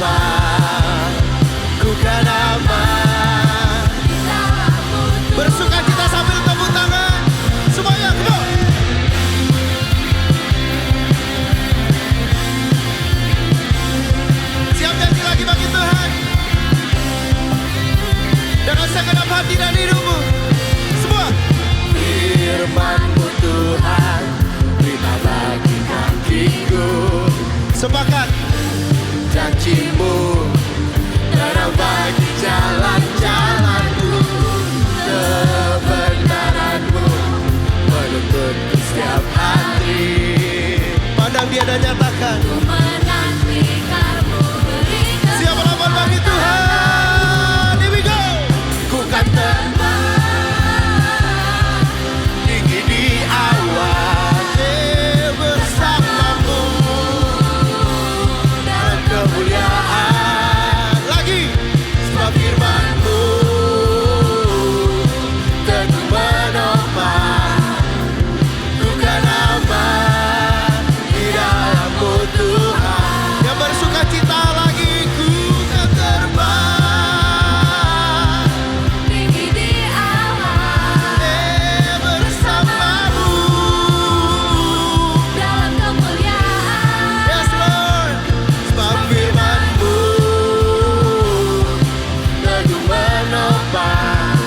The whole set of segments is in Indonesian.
apa, ku kan aman. Bersuka cita sambil tepuk tangan. Semuanya, come on. Siap janji lagi bagi Tuhan dengan segenap hati dan hidupmu. Semua. Firman-Mu Tuhan, berita bagi kakiku. Sepakat. Janji-Mu terang bagi jalan-jalanku. Kebenaran-Mu menuntunku setiap hari. Pandang Dia dan nyatakan. Ku menantikan-Mu berikan. Siap melawan bagi Tuhan. Here we go. Ku kan terbang tinggi di awan bersama-Mu dalam kemuliaan. Lagi. Sebab firman-Mu teguh menopang, ku kan aman di dalam-Mu Tuhan. Yang bersuka cita lagi, ku kan terbang tinggi di awan bersama-Mu dalam kemuliaan. Yes Lord. Sebab firman-Mu teguh menopang,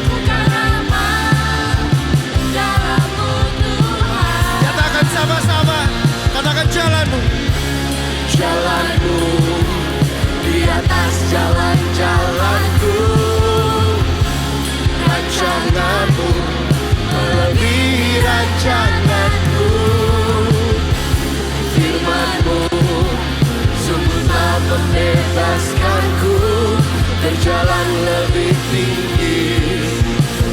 ku kan aman dalam-Mu Tuhan. Katakan sama-sama, katakan jalan-Mu. Jalan-Mu di atas jalan-jalanku. Rancangan-Mu melebihi rancanganku. Firman-Mu sungguh telah membebaskanku. Berjalan lebih tinggi,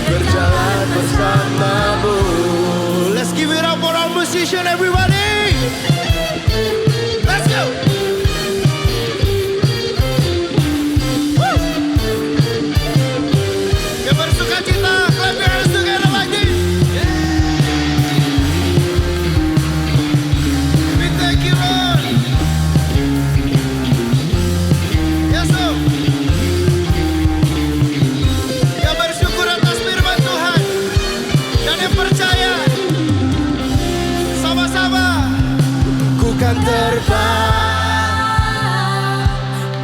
berjalan bersama-Mu. Let's give it up for our musician, everybody. Let's go. Woo. Yang bersuka cita, clap your hands together like this. We thank you, Lord. Yes, Lord. Yang bersyukur atas firman Tuhan dan yang percaya, sama-sama. Ku kan terbang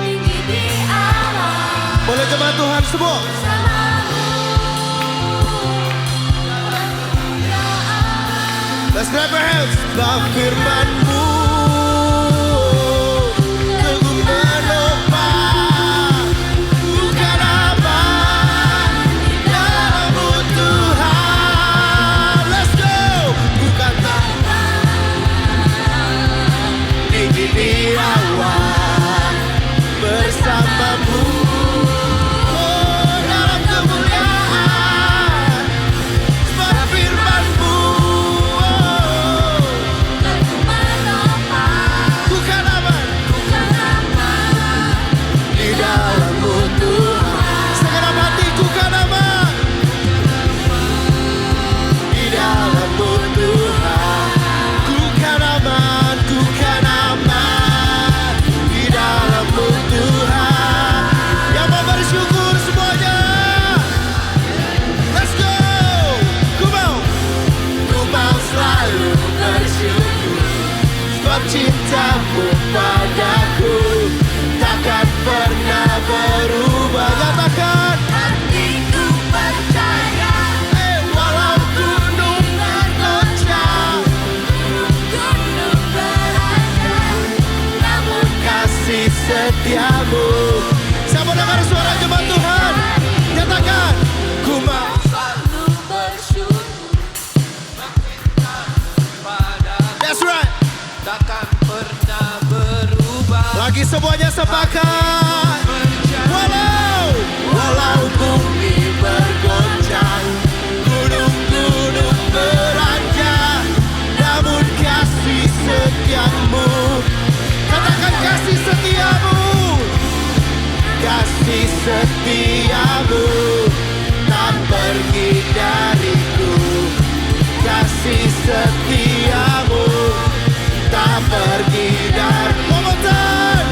tinggi di awan. Boleh jemaat Tuhan semua. Let's grab our hands. Sebab firman-Mu teguh menopang, ku kan aman di dalam-Mu Tuhan. Let's go. Ku kan terbang tinggi di awan bersama-Mu dalam kemuliaan. Sebab firman-Mu teguh menopang, ku kan aman di dalam-Mu Tuhan. Segenap hati ku kan aman di dalam-Mu Tuhan. Ku kan aman, ku kan aman di dalam-Mu Tuhan. Yang mau bersyukur semuanya. Let's go. Ku mau selalu bersyukur. Sebab cinta-Mu padaku takkan pernah berubah. Katakan. Hatiku percaya, walau gunung bergoncang, gunung beranjak, namun kasih setia-Mu. Siapa dengar suara jemaat Tuhan? Nyatakan. Ku mau selalu bersyukur. That's right. Takkan pernah berubah. Lagi semuanya sepakat. Walau bumi bergoncang, gunung-gunung beranjak, namun kasih setia-Mu. Katakan kasih setia-Mu. Kasih setia-Mu tak pergi dariku. Kasih setia-Mu tak pergi dari. One more time.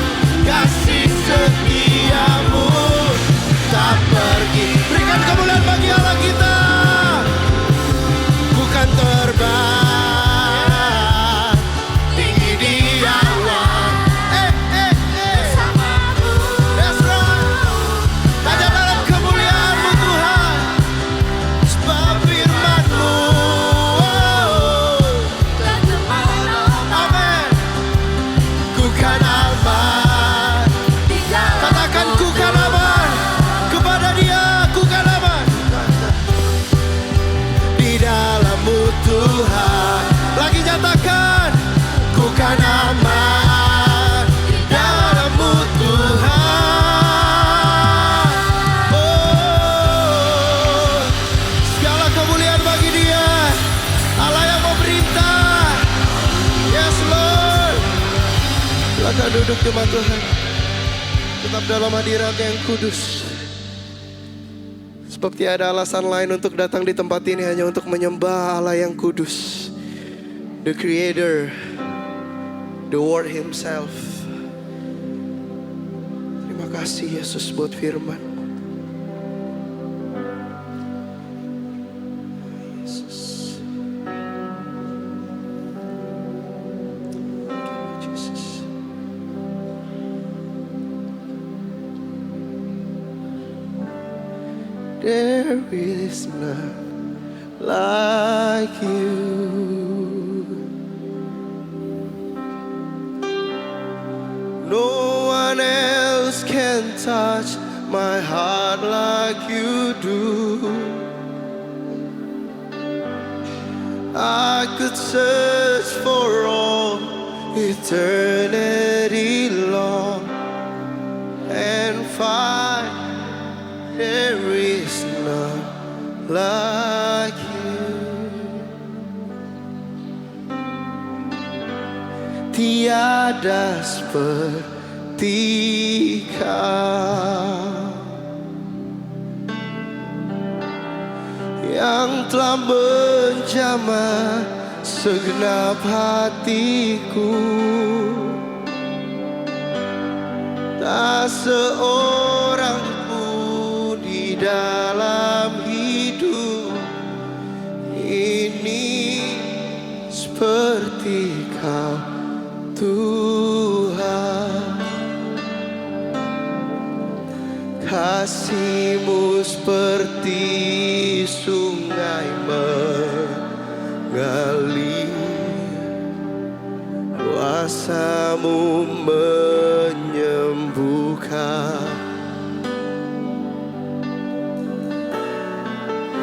Silakan duduk jemaat Tuhan. Tetap dalam hadirat yang kudus. Sebab tiada alasan lain untuk datang di tempat ini hanya untuk menyembah Allah yang kudus, the Creator, the Word Himself. Terima kasih Yesus buat firman. Yesus. Jesus. There is none like you. No one else can touch my heart like you do. I could search for all eternity long and find there is none like you. Tiada seperti Kau yang telah menjamah segenap hatiku. Tak seorang pun di dalam hidup ini seperti Kau, Tuhan. Kasih-Mu seperti sungai mengalir, kuasa-Mu menyembuhkan.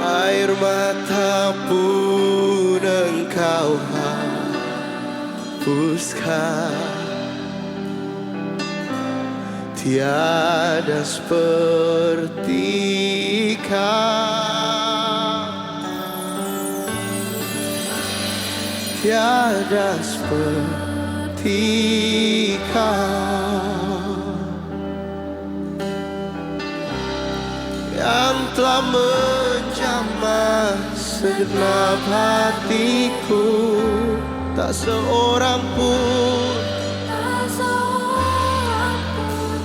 Air mata pun Engkau hapuskan. Tiada seperti Kau, tiada seperti Kau yang telah menjamah segenap hatiku. Tak seorang pun, tak seorang pun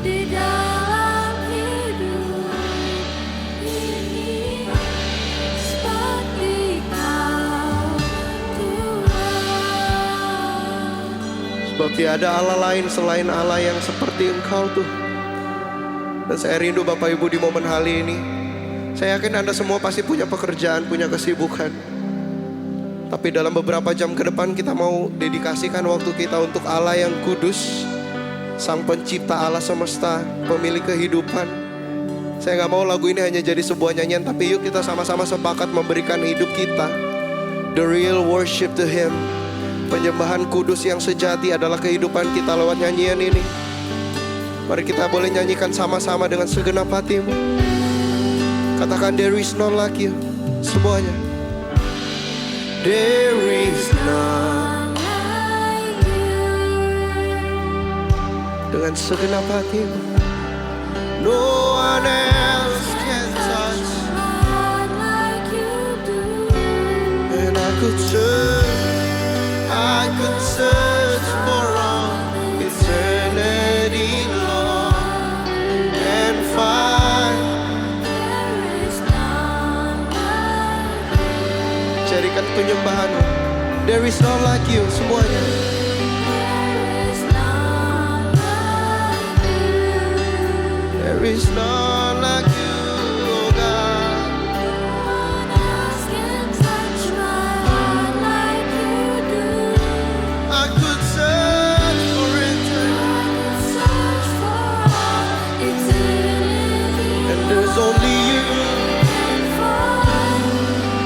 di dalam hidup ini seperti Kau, Tuhan. sebab tiada Allah lain selain Allah yang seperti Engkau Tuhan. Dan saya rindu Bapak Ibu di momen hari ini. Saya yakin Anda semua pasti punya pekerjaan, punya kesibukan. Tapi dalam beberapa jam ke depan kita mau dedikasikan waktu kita untuk Allah yang kudus, Sang Pencipta alam semesta, pemilik kehidupan. Saya gak mau lagu ini hanya jadi sebuah nyanyian, tapi yuk kita sama-sama sepakat memberikan hidup kita, the real worship to Him. Penyembahan kudus yang sejati adalah kehidupan kita lewat nyanyian ini. Mari kita boleh nyanyikan sama-sama dengan segenap hatimu. Katakan there is none like you. Semuanya. There is none Like you, dengan segenap hatimu. No one else can touch. not like you do. And I could search for all eternity long and find. There is none like you. Carikan penyembahanmu. There is none like you. Semuanya. There is none like you. There is none like you, oh God. No one else can touch my heart like you do. I could search for I eternity, could search for all eternity and there's only you. and find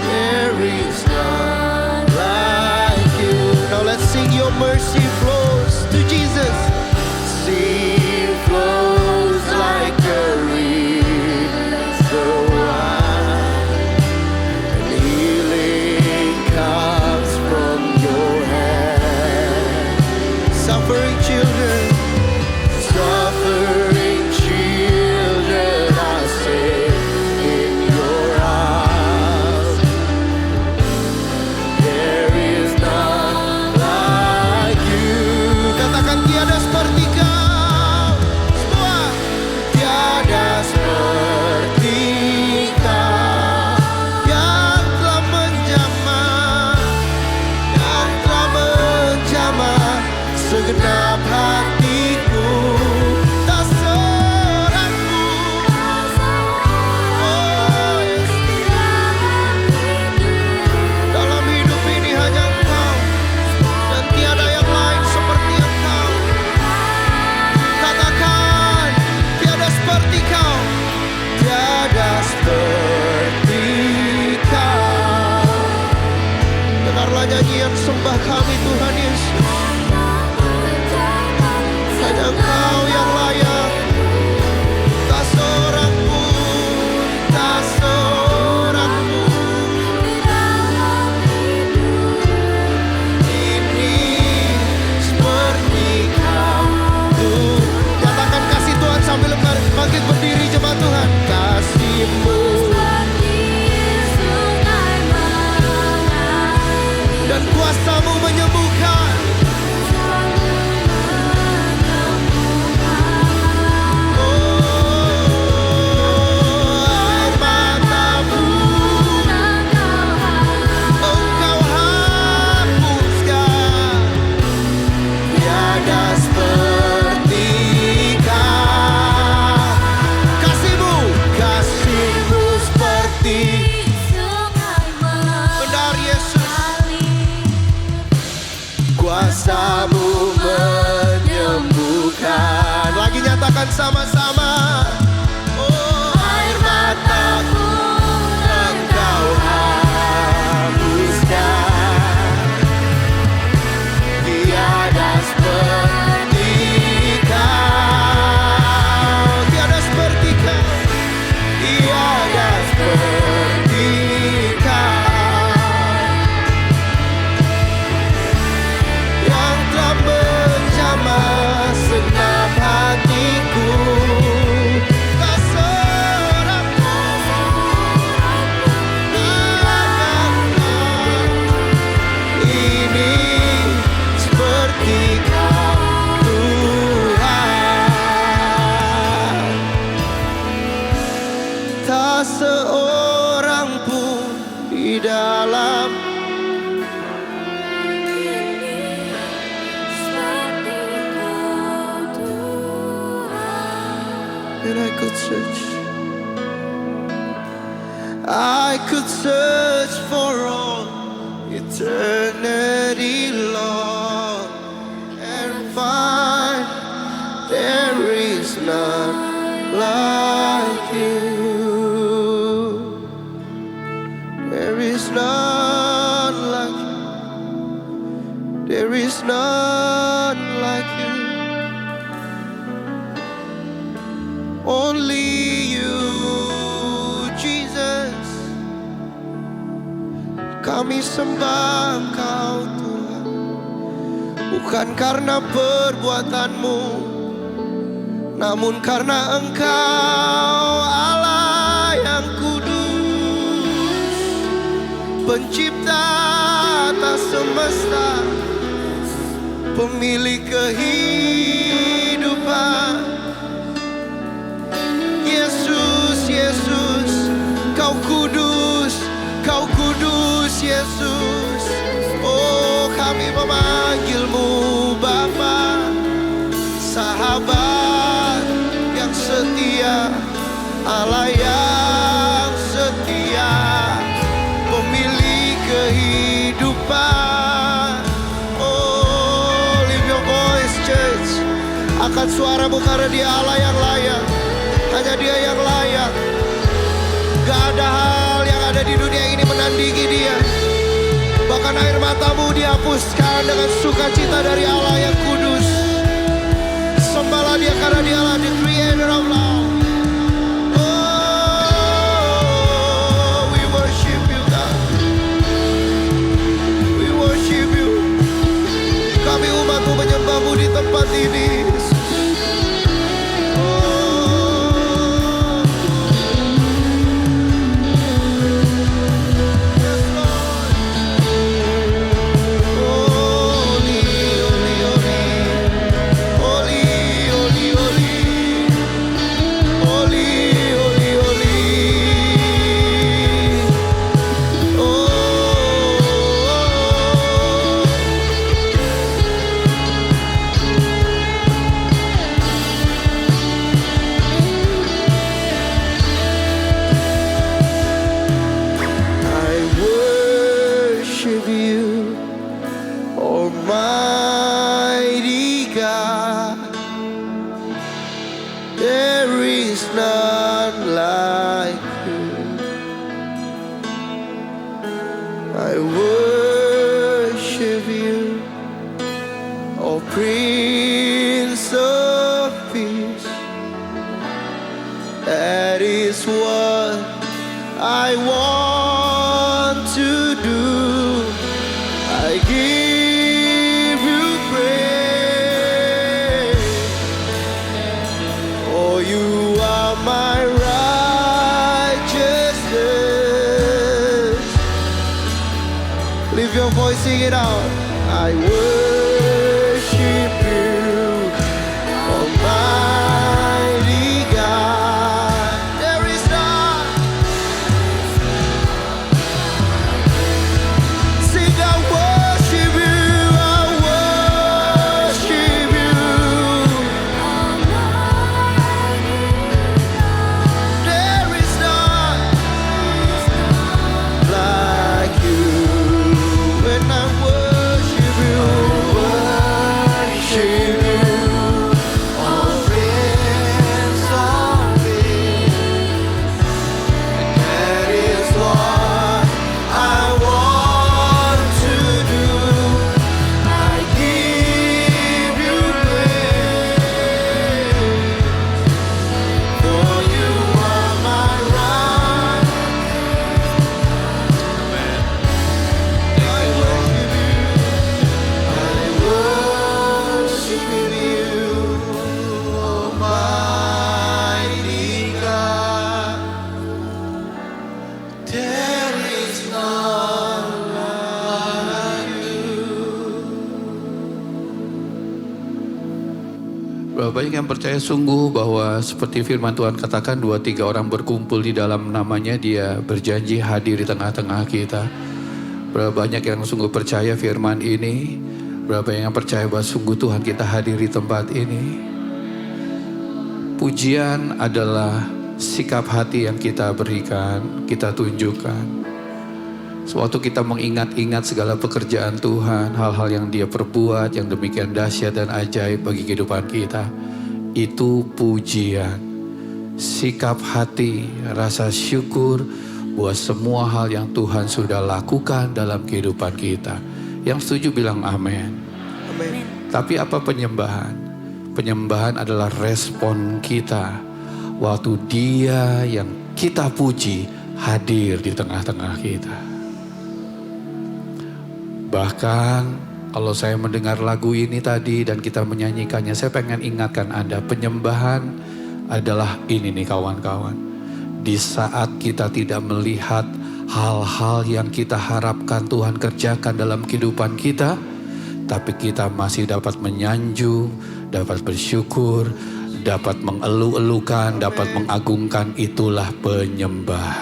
There is none like you. Now let's sing Your mercy flows to Jesus. Sea flows like a river. kami Tuhan Yesus. Hanya Engkau yang layak. Tak seorang pun, tak seorang pun. Ini seperti Kau Tuhan. Nyatakan kasih Tuhan sambil bangkit berdiri jemaat Tuhan. Kasih-Mu dan kuasa-Mu menyembuhkan. Air mata-Mu Engkau hapuskan. Tiada seperti Kau. Kasih-Mu, kasih-Mu seperti benar Yesus. Kuasa-Mu menyembuhkan. Lagi nyatakan sama-sama. Oh, air mataku Engkau hapuskan. Tiada seperti Kau. Tiada seperti Kau. Tiada seperti Kau. Yang telah menjamah segenap hatiku. Tak seorang pun layak. Ini seperti Kau Tuhan. Tak seorang pun di dalam. And I could search for all eternity, Lord, and find there is none like You. There is none like You. There is none like You. Only You, Jesus. Kami sembah Engkau Tuhan, bukan karena perbuatan-Mu, namun karena Engkau Allah yang kudus, pencipta atas semesta, pemilik kehidupan. Yesus, Yesus, Kau kudus, Kau kudus, Yesus. Oh, kami memanggil-Mu Bapa, sahabat yang setia, Allah yang setia, pemilik kehidupan. Oh, lift your voice, church. Angkat suaramu karena Dia Allah yang layak. Hanya Dia yang layak. Gak ada hal yang ada di dunia ini menandingi Dia. Bahkan air matamu dihapuskan dengan sukacita dari Allah yang kudus. Sembahlah Dia karena Dialah the creator of love. Oh, we worship You, God. We worship You. Kami umat-Mu menyembah-Mu di tempat ini. I worship You. I want to do. I give you praise. Oh, you are my righteousness. Lift your voice, sing it out. I worship you, Almighty God. There is none. Sing, I worship you, I worship you. There is none like you. When I worship you, oh Prince of Peace. That is what I want to do. I give you praise, for you are my right. I worship you, Almighty God. There is none like you. Berapa banyak yang percaya sungguh bahwa seperti firman Tuhan katakan 2-3 orang berkumpul di dalam namanya, Dia berjanji hadir di tengah-tengah kita. Berapa banyak yang sungguh percaya firman ini? Berapa yang percaya bahwa sungguh Tuhan kita hadir di tempat ini? Pujian adalah sikap hati yang kita berikan, kita tunjukkan. Sewaktu kita mengingat-ingat segala pekerjaan Tuhan, hal-hal yang Dia perbuat yang demikian dahsyat dan ajaib bagi kehidupan kita, itu pujian. Sikap hati, rasa syukur buat semua hal yang Tuhan sudah lakukan dalam kehidupan kita. Yang setuju bilang amin. Amin. Tapi apa penyembahan? Penyembahan adalah respon kita waktu Dia yang kita puji hadir di tengah-tengah kita. Bahkan kalau saya mendengar lagu ini tadi dan kita menyanyikannya, saya pengen ingatkan Anda, penyembahan adalah ini nih kawan-kawan. Di saat kita tidak melihat hal-hal yang kita harapkan Tuhan kerjakan dalam kehidupan kita, tapi kita masih dapat menyanjung, dapat bersyukur, dapat mengeluh-elukan, dapat mengagungkan, itulah penyembah.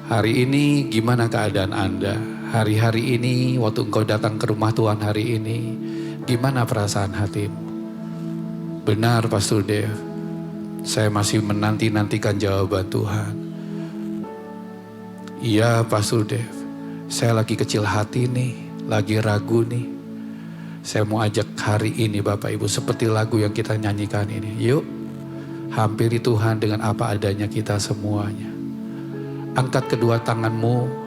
Hari ini gimana keadaan Anda? Hari-hari ini waktu engkau datang ke rumah Tuhan hari ini, gimana perasaan hatimu? Benar Pastor Dev, saya masih menanti-nantikan jawaban Tuhan. Iya Pastor Dev, saya lagi kecil hati nih, lagi ragu nih. Saya mau ajak hari ini Bapak Ibu seperti lagu yang kita nyanyikan ini. Yuk, hampiri Tuhan dengan apa adanya kita semuanya. Angkat kedua tanganmu.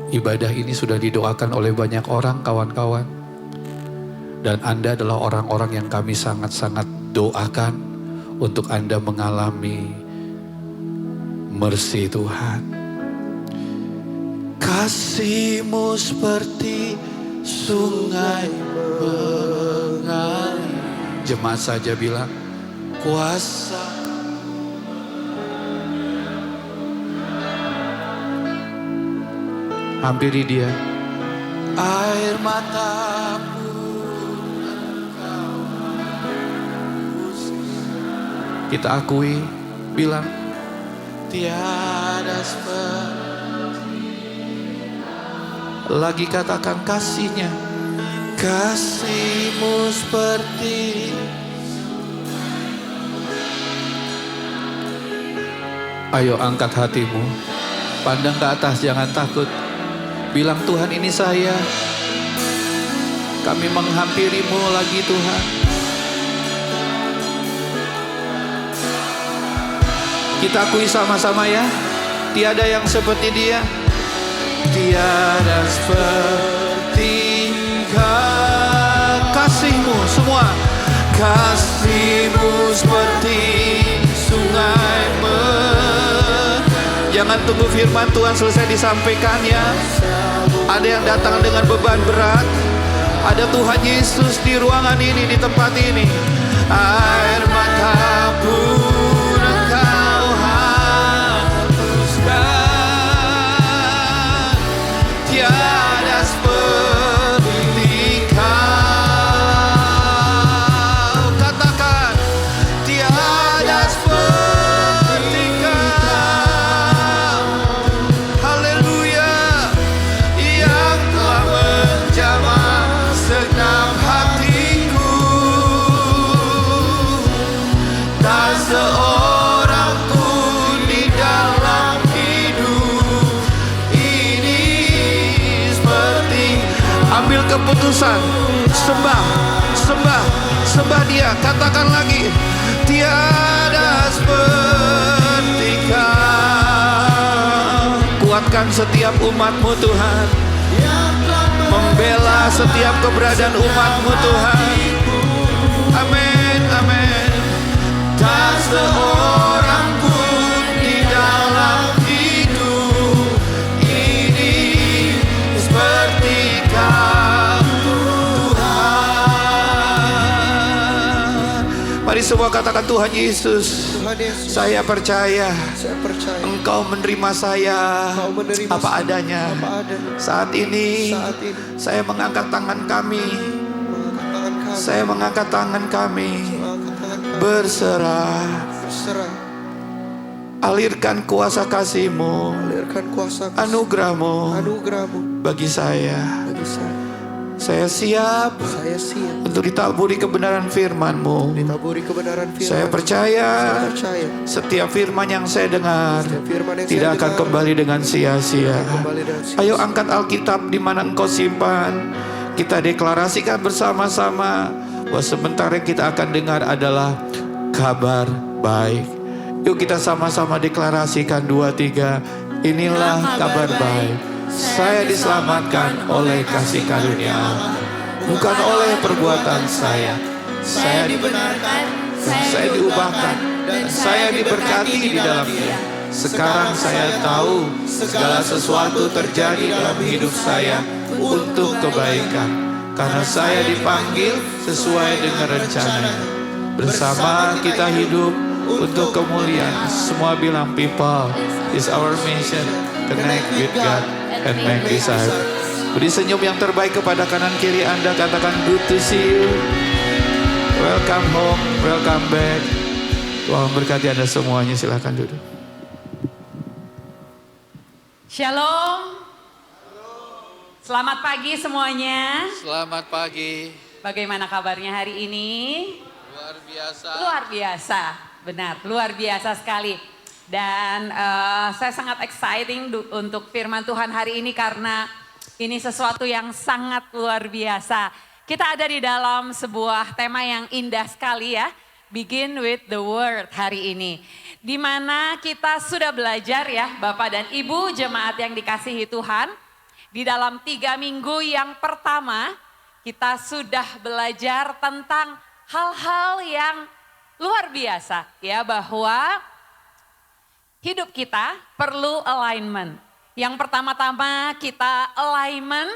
Ibadah ini sudah didoakan oleh banyak orang kawan-kawan. Dan Anda adalah orang-orang yang kami sangat-sangat doakan untuk Anda mengalami mercy Tuhan. Kasih-Mu seperti sungai mengalir. Jemaat saja bilang, kuasa. Hampiri Dia. Air matamu kita akui, bilang tiada seperti. Lagi katakan kasih-Nya. Kasih-Mu seperti. Ayo angkat hatimu, pandang ke atas, jangan takut. Bilang, Tuhan ini saya. Kami menghampiri-Mu lagi Tuhan. Kita akui sama-sama ya. Tiada yang seperti Dia. Tiada seperti kasih-Mu semua. Kasih-Mu seperti sungai Jangan tunggu firman Tuhan selesai disampaikannya. Ada yang datang dengan beban berat. Ada Tuhan Yesus di ruangan ini, di tempat ini. Air mata pun Engkau hapuskan. Tiada seperti Kau. Katakan, tiada seperti Kau. Haleluya. Yang telah menjamah segenap hatiku. Tak seorang pun di dalam hidup ini seperti. Ambil keputusan. Sembah, sembah, sembah Dia. Katakan lagi, tiada seperti Kau. Kuatkan setiap umat-Mu Tuhan. Membela setiap keberadaan umat-Mu Tuhan. Amin, amin. Tak seorang pun di dalam hidup ini seperti Kau, Tuhan. Mari semua katakan, Tuhan Yesus, Tuhan Yesus, saya percaya saya percaya Engkau menerima saya Engkau menerima apa saya adanya. apa adanya. Saat ini Saat ini saya mengangkat tangan kami. mengangkat tangan kami, Saya mengangkat tangan kami. mengangkat tangan kami, Berserah. berserah, Alirkan kuasa kasih-Mu, alirkan kuasa anugerah-Mu anugerah-Mu bagi saya. bagi saya. Saya siap Saya siap untuk ditaburi kebenaran firman-Mu. ditaburi kebenaran firman. Saya percaya Saya percaya setiap firman yang saya dengar setiap firman yang tidak saya akan dengar kembali dengan sia-sia. kembali dengan sia-sia. Ayo angkat Alkitab di mana Engkau simpan. Kita deklarasikan bersama-sama bahwa sebentar yang kita akan dengar adalah kabar baik. Yuk kita sama-sama deklarasikan 2, 3. Inilah kabar baik. Saya diselamatkan oleh kasih karunia Allah, bukan oleh perbuatan saya. Saya dibenarkan, saya diubahkan, dan saya diberkati di dalam Dia. Sekarang saya tahu segala sesuatu terjadi dalam hidup saya untuk kebaikan, karena saya dipanggil sesuai dengan rencananya. Bersama kita hidup untuk kemuliaan. Semua bilang, people is our mission, connect with God and make disciples. Beri senyum yang terbaik kepada kanan kiri Anda. Katakan, good to see you. Welcome home, welcome back. Tuhan berkati Anda semuanya. Silakan duduk. Shalom. Selamat pagi semuanya. Selamat pagi. Bagaimana kabarnya hari ini? Luar biasa. Luar biasa, benar, luar biasa sekali. Dan saya sangat exciting untuk firman Tuhan hari ini karena ini sesuatu yang sangat luar biasa. Kita ada di dalam sebuah tema yang indah sekali ya. Begin with the word hari ini. Di mana kita sudah belajar ya Bapak dan Ibu jemaat yang dikasihi Tuhan. Di dalam 3 minggu yang pertama kita sudah belajar tentang hal-hal yang luar biasa ya, bahwa hidup kita perlu alignment. Yang pertama-tama kita alignment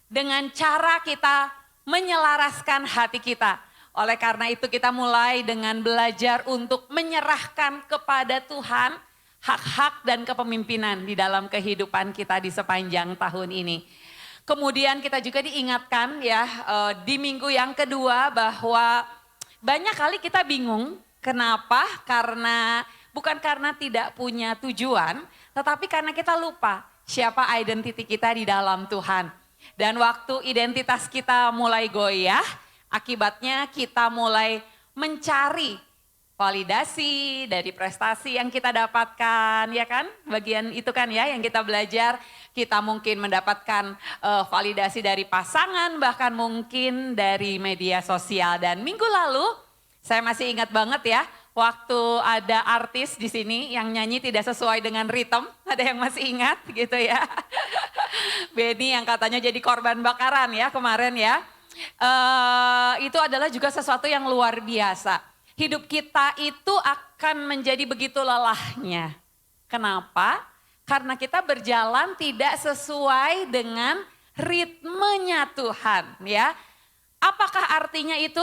dengan cara kita menyelaraskan hati kita. Oleh karena itu kita mulai dengan belajar untuk menyerahkan kepada Tuhan hak-hak dan kepemimpinan di dalam kehidupan kita di sepanjang tahun ini. Kemudian kita juga diingatkan ya di minggu yang kedua bahwa banyak kali kita bingung. Kenapa? Bukan karena tidak punya tujuan, tetapi karena kita lupa siapa identiti kita di dalam Tuhan. Dan waktu identitas kita mulai goyah, akibatnya kita mulai mencari validasi dari prestasi yang kita dapatkan, ya kan? Bagian itu kan ya yang kita belajar. Kita mungkin mendapatkan validasi dari pasangan, bahkan mungkin dari media sosial. Dan minggu lalu saya masih ingat banget ya, waktu ada artis di sini yang nyanyi tidak sesuai dengan ritme. Ada yang masih ingat gitu ya? Benny yang katanya jadi korban bakaran ya kemarin ya. Itu adalah juga sesuatu yang luar biasa. Hidup kita itu akan menjadi begitu lelahnya. Kenapa? Karena kita berjalan tidak sesuai dengan ritmenya Tuhan, ya. Apakah artinya itu?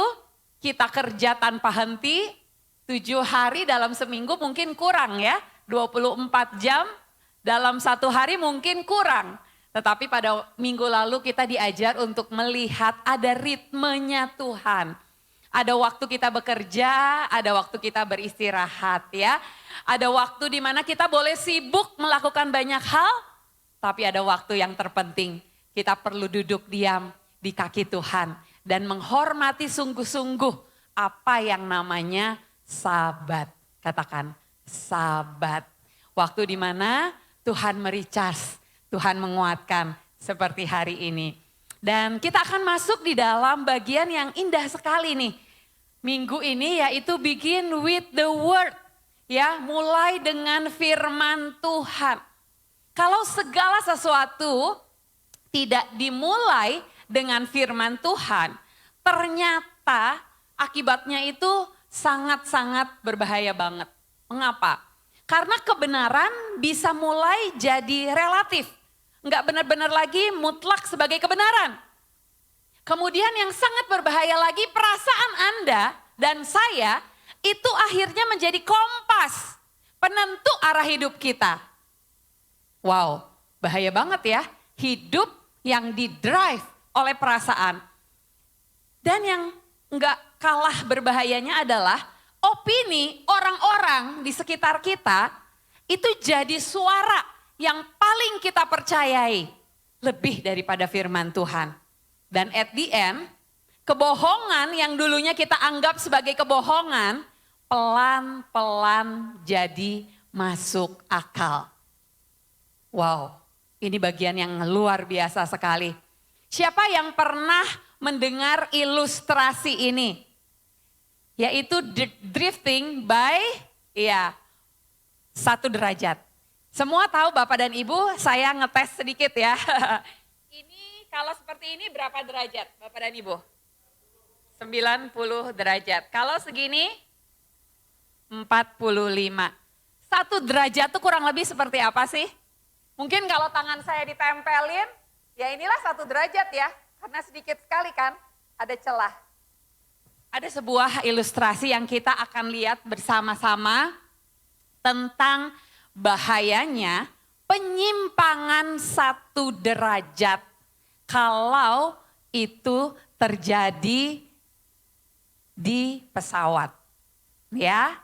Kita kerja tanpa henti, 7 hari dalam seminggu mungkin kurang ya. 24 jam dalam 1 hari mungkin kurang. Tetapi pada minggu lalu kita diajar untuk melihat ada ritmenya Tuhan. Ada waktu kita bekerja, ada waktu kita beristirahat ya. Ada waktu di mana kita boleh sibuk melakukan banyak hal, tapi ada waktu yang terpenting. Kita perlu duduk diam di kaki Tuhan dan menghormati sungguh-sungguh apa yang namanya Sabat. Katakan Sabat. Waktu di mana Tuhan mericas, Tuhan menguatkan seperti hari ini. Dan kita akan masuk di dalam bagian yang indah sekali nih. Minggu ini yaitu begin with the word. Ya, mulai dengan firman Tuhan. Kalau segala sesuatu tidak dimulai dengan firman Tuhan, ternyata akibatnya itu sangat-sangat berbahaya banget. Mengapa? Karena kebenaran bisa mulai jadi relatif. Enggak benar-benar lagi mutlak sebagai kebenaran. Kemudian yang sangat berbahaya lagi, perasaan Anda dan saya itu akhirnya menjadi kompas penentu arah hidup kita. Wow, bahaya banget ya. Hidup yang didrive oleh perasaan. Dan yang enggak kalah berbahayanya adalah opini orang-orang di sekitar kita itu jadi suara yang paling kita percayai lebih daripada firman Tuhan. Dan at the end, kebohongan yang dulunya kita anggap sebagai kebohongan, pelan-pelan jadi masuk akal. Wow, ini bagian yang luar biasa sekali. Siapa yang pernah mendengar ilustrasi ini? Yaitu drifting by 1 derajat. Semua tahu Bapak dan Ibu, saya ngetes sedikit ya. Ini kalau seperti ini berapa derajat Bapak dan Ibu? 90 derajat. Kalau segini 45. 1 derajat itu kurang lebih seperti apa sih? Mungkin kalau tangan saya ditempelin, ya inilah 1 derajat ya. Karena sedikit sekali kan, ada celah. Ada sebuah ilustrasi yang kita akan lihat bersama-sama tentang bahayanya penyimpangan 1 derajat kalau itu terjadi di pesawat. Ya,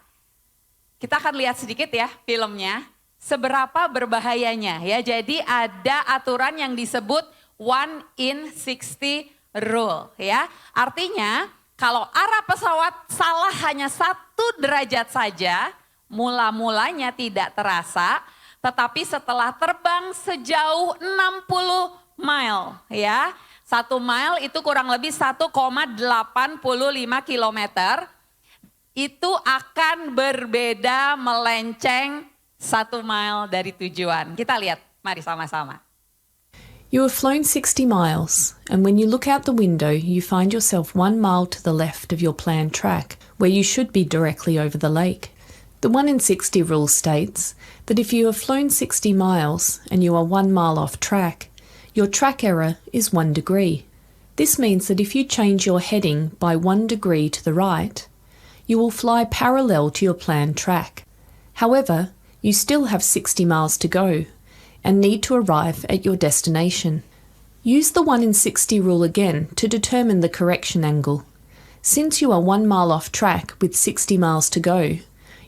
kita akan lihat sedikit ya filmnya, seberapa berbahayanya ya. Jadi ada aturan yang disebut 1 in 60 rule ya. Artinya kalau arah pesawat salah hanya 1 derajat saja, mula-mulanya tidak terasa, tetapi setelah terbang sejauh 60 mile ya. 1 mile itu kurang lebih 1,85 kilometer. Itu akan berbeda melenceng 1 mile dari tujuan. Kita lihat, mari sama-sama. You have flown 60 miles, and when you look out the window, you find yourself 1 mile to the left of your planned track, where you should be directly over the lake. The 1 in 60 rule states that if you have flown 60 miles and you are 1 mile off track, your track error is 1 degree. This means that if you change your heading by 1 degree to the right, you will fly parallel to your planned track. However, you still have 60 miles to go and need to arrive at your destination. Use the 1 in 60 rule again to determine the correction angle. Since you are 1 mile off track with 60 miles to go,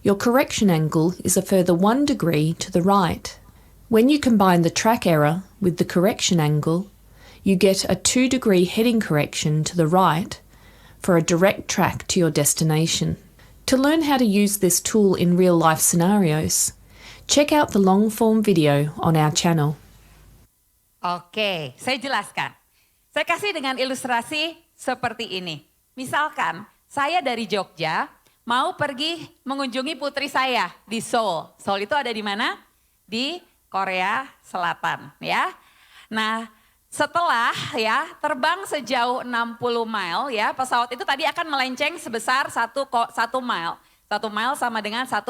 your correction angle is a further 1 degree to the right. When you combine the track error with the correction angle, you get a 2 degree heading correction to the right for a direct track to your destination. To learn how to use this tool in real life scenarios, check out the long form video on our channel. Oke, saya jelaskan. Saya kasih dengan ilustrasi seperti ini. Misalkan saya dari Jogja mau pergi mengunjungi putri saya di Seoul. Seoul itu ada di mana? Di Korea Selatan ya. Nah, setelah ya terbang sejauh 60 mile ya, pesawat itu tadi akan melenceng sebesar 1 mile. 1 mile sama dengan 1,85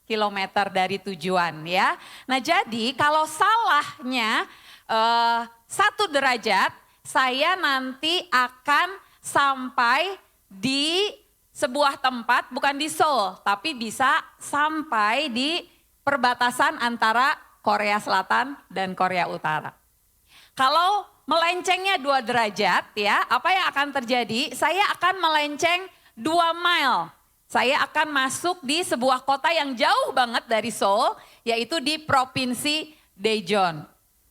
kilometer dari tujuan ya. Nah jadi kalau salahnya 1 derajat, saya nanti akan sampai di sebuah tempat, bukan di Seoul, tapi bisa sampai di perbatasan antara Korea Selatan dan Korea Utara. Kalau melencengnya 2 derajat ya, apa yang akan terjadi? Saya akan melenceng 2 mile. Saya akan masuk di sebuah kota yang jauh banget dari Seoul, yaitu di Provinsi Daejeon.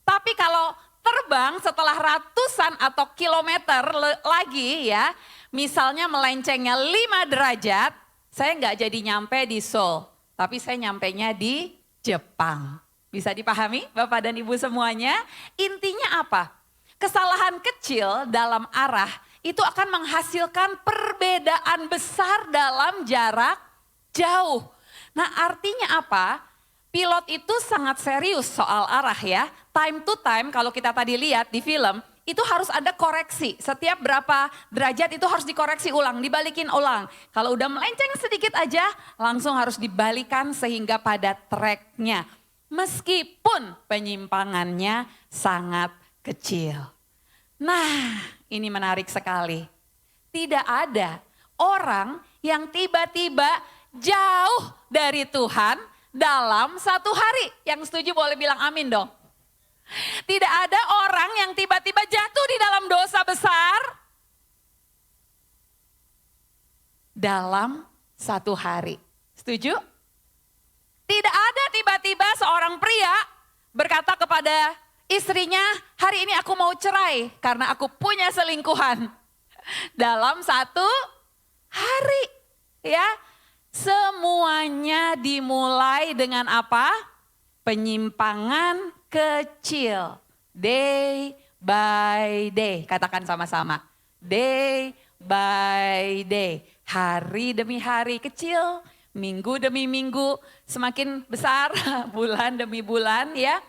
Tapi kalau terbang setelah ratusan atau kilometer lagi ya, misalnya melencengnya 5 derajat, saya nggak jadi nyampe di Seoul, tapi saya nyampenya di Jepang. Bisa dipahami Bapak dan Ibu semuanya? Intinya apa? Kesalahan kecil dalam arah itu akan menghasilkan perbedaan besar dalam jarak jauh. Nah artinya apa? Pilot itu sangat serius soal arah ya. Time to time kalau kita tadi lihat di film, itu harus ada koreksi. Setiap berapa derajat itu harus dikoreksi ulang, dibalikin ulang. Kalau udah melenceng sedikit aja, langsung harus dibalikan sehingga pada tracknya. Meskipun penyimpangannya sangat kecil. Nah, ini menarik sekali. Tidak ada orang yang tiba-tiba jauh dari Tuhan dalam 1 hari. Yang setuju boleh bilang amin dong. Tidak ada orang yang tiba-tiba jatuh di dalam dosa besar dalam 1 hari. Setuju? Tidak ada tiba-tiba seorang pria berkata kepada istrinya, hari ini aku mau cerai karena aku punya selingkuhan. Dalam 1 hari ya, semuanya dimulai dengan apa? Penyimpangan kecil. Day by day, katakan sama-sama. Day by day, hari demi hari kecil, minggu demi minggu, semakin besar, bulan demi bulan ya.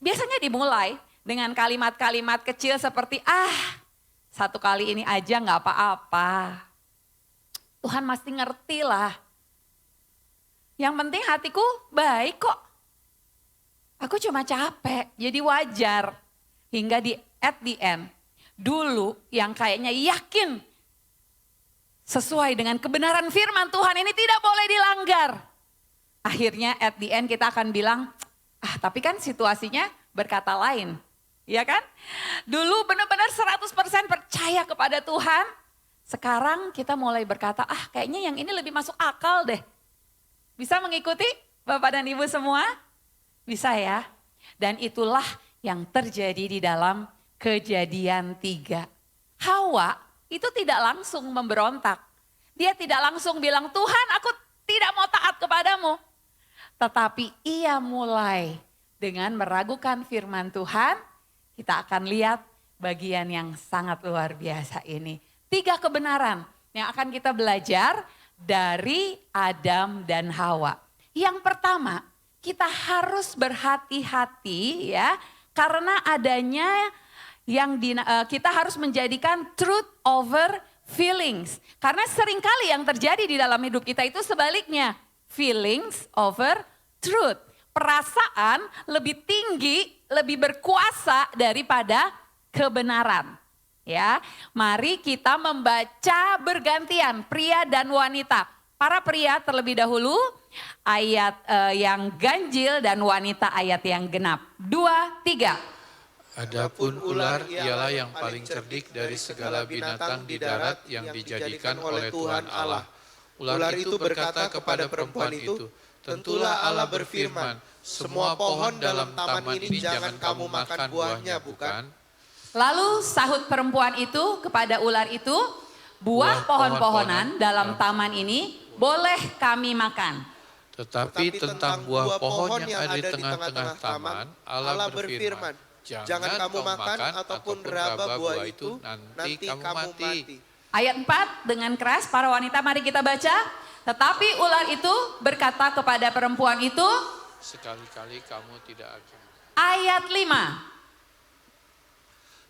Biasanya dimulai dengan kalimat-kalimat kecil seperti, 1 kali ini aja gak apa-apa. Tuhan pasti ngerti lah. Yang penting hatiku baik kok. Aku cuma capek, jadi wajar. Hingga at the end, dulu yang kayaknya yakin sesuai dengan kebenaran firman Tuhan ini tidak boleh dilanggar. Akhirnya at the end kita akan bilang, tapi kan situasinya berkata lain. Ya kan? Dulu benar-benar 100% percaya kepada Tuhan. Sekarang kita mulai berkata, kayaknya yang ini lebih masuk akal deh. Bisa mengikuti Bapak dan Ibu semua? Bisa ya? Dan itulah yang terjadi di dalam Kejadian 3. Hawa itu tidak langsung memberontak. Dia tidak langsung bilang, Tuhan aku tidak mau taat kepadamu. Tetapi ia mulai dengan meragukan firman Tuhan. Kita akan lihat bagian yang sangat luar biasa ini. 3 kebenaran yang akan kita belajar dari Adam dan Hawa. Yang pertama, kita harus berhati-hati ya, karena adanya yang kita harus menjadikan truth over feelings. Karena seringkali yang terjadi di dalam hidup kita itu sebaliknya, feelings over truth. Perasaan lebih tinggi, lebih berkuasa daripada kebenaran. Ya, mari kita membaca bergantian pria dan wanita. Para pria terlebih dahulu ayat yang ganjil dan wanita ayat yang genap. 2, 3. Adapun ular ialah yang paling cerdik dari segala binatang di darat yang dijadikan oleh Tuhan Allah. Ular itu berkata kepada perempuan itu, tentulah Allah berfirman, semua pohon dalam taman ini jangan kamu makan buahnya, bukan? Lalu sahut perempuan itu kepada ular itu, buah pohon-pohonan dalam taman ini boleh kami makan. Tetapi tentang buah pohon yang ada di tengah-tengah taman, Allah berfirman, jangan kamu makan ataupun raba buah itu, nanti kamu mati. Ayat 4 dengan keras para wanita mari kita baca. Tetapi ular itu berkata kepada perempuan itu, sekali-kali kamu tidak akan. Ayat 5.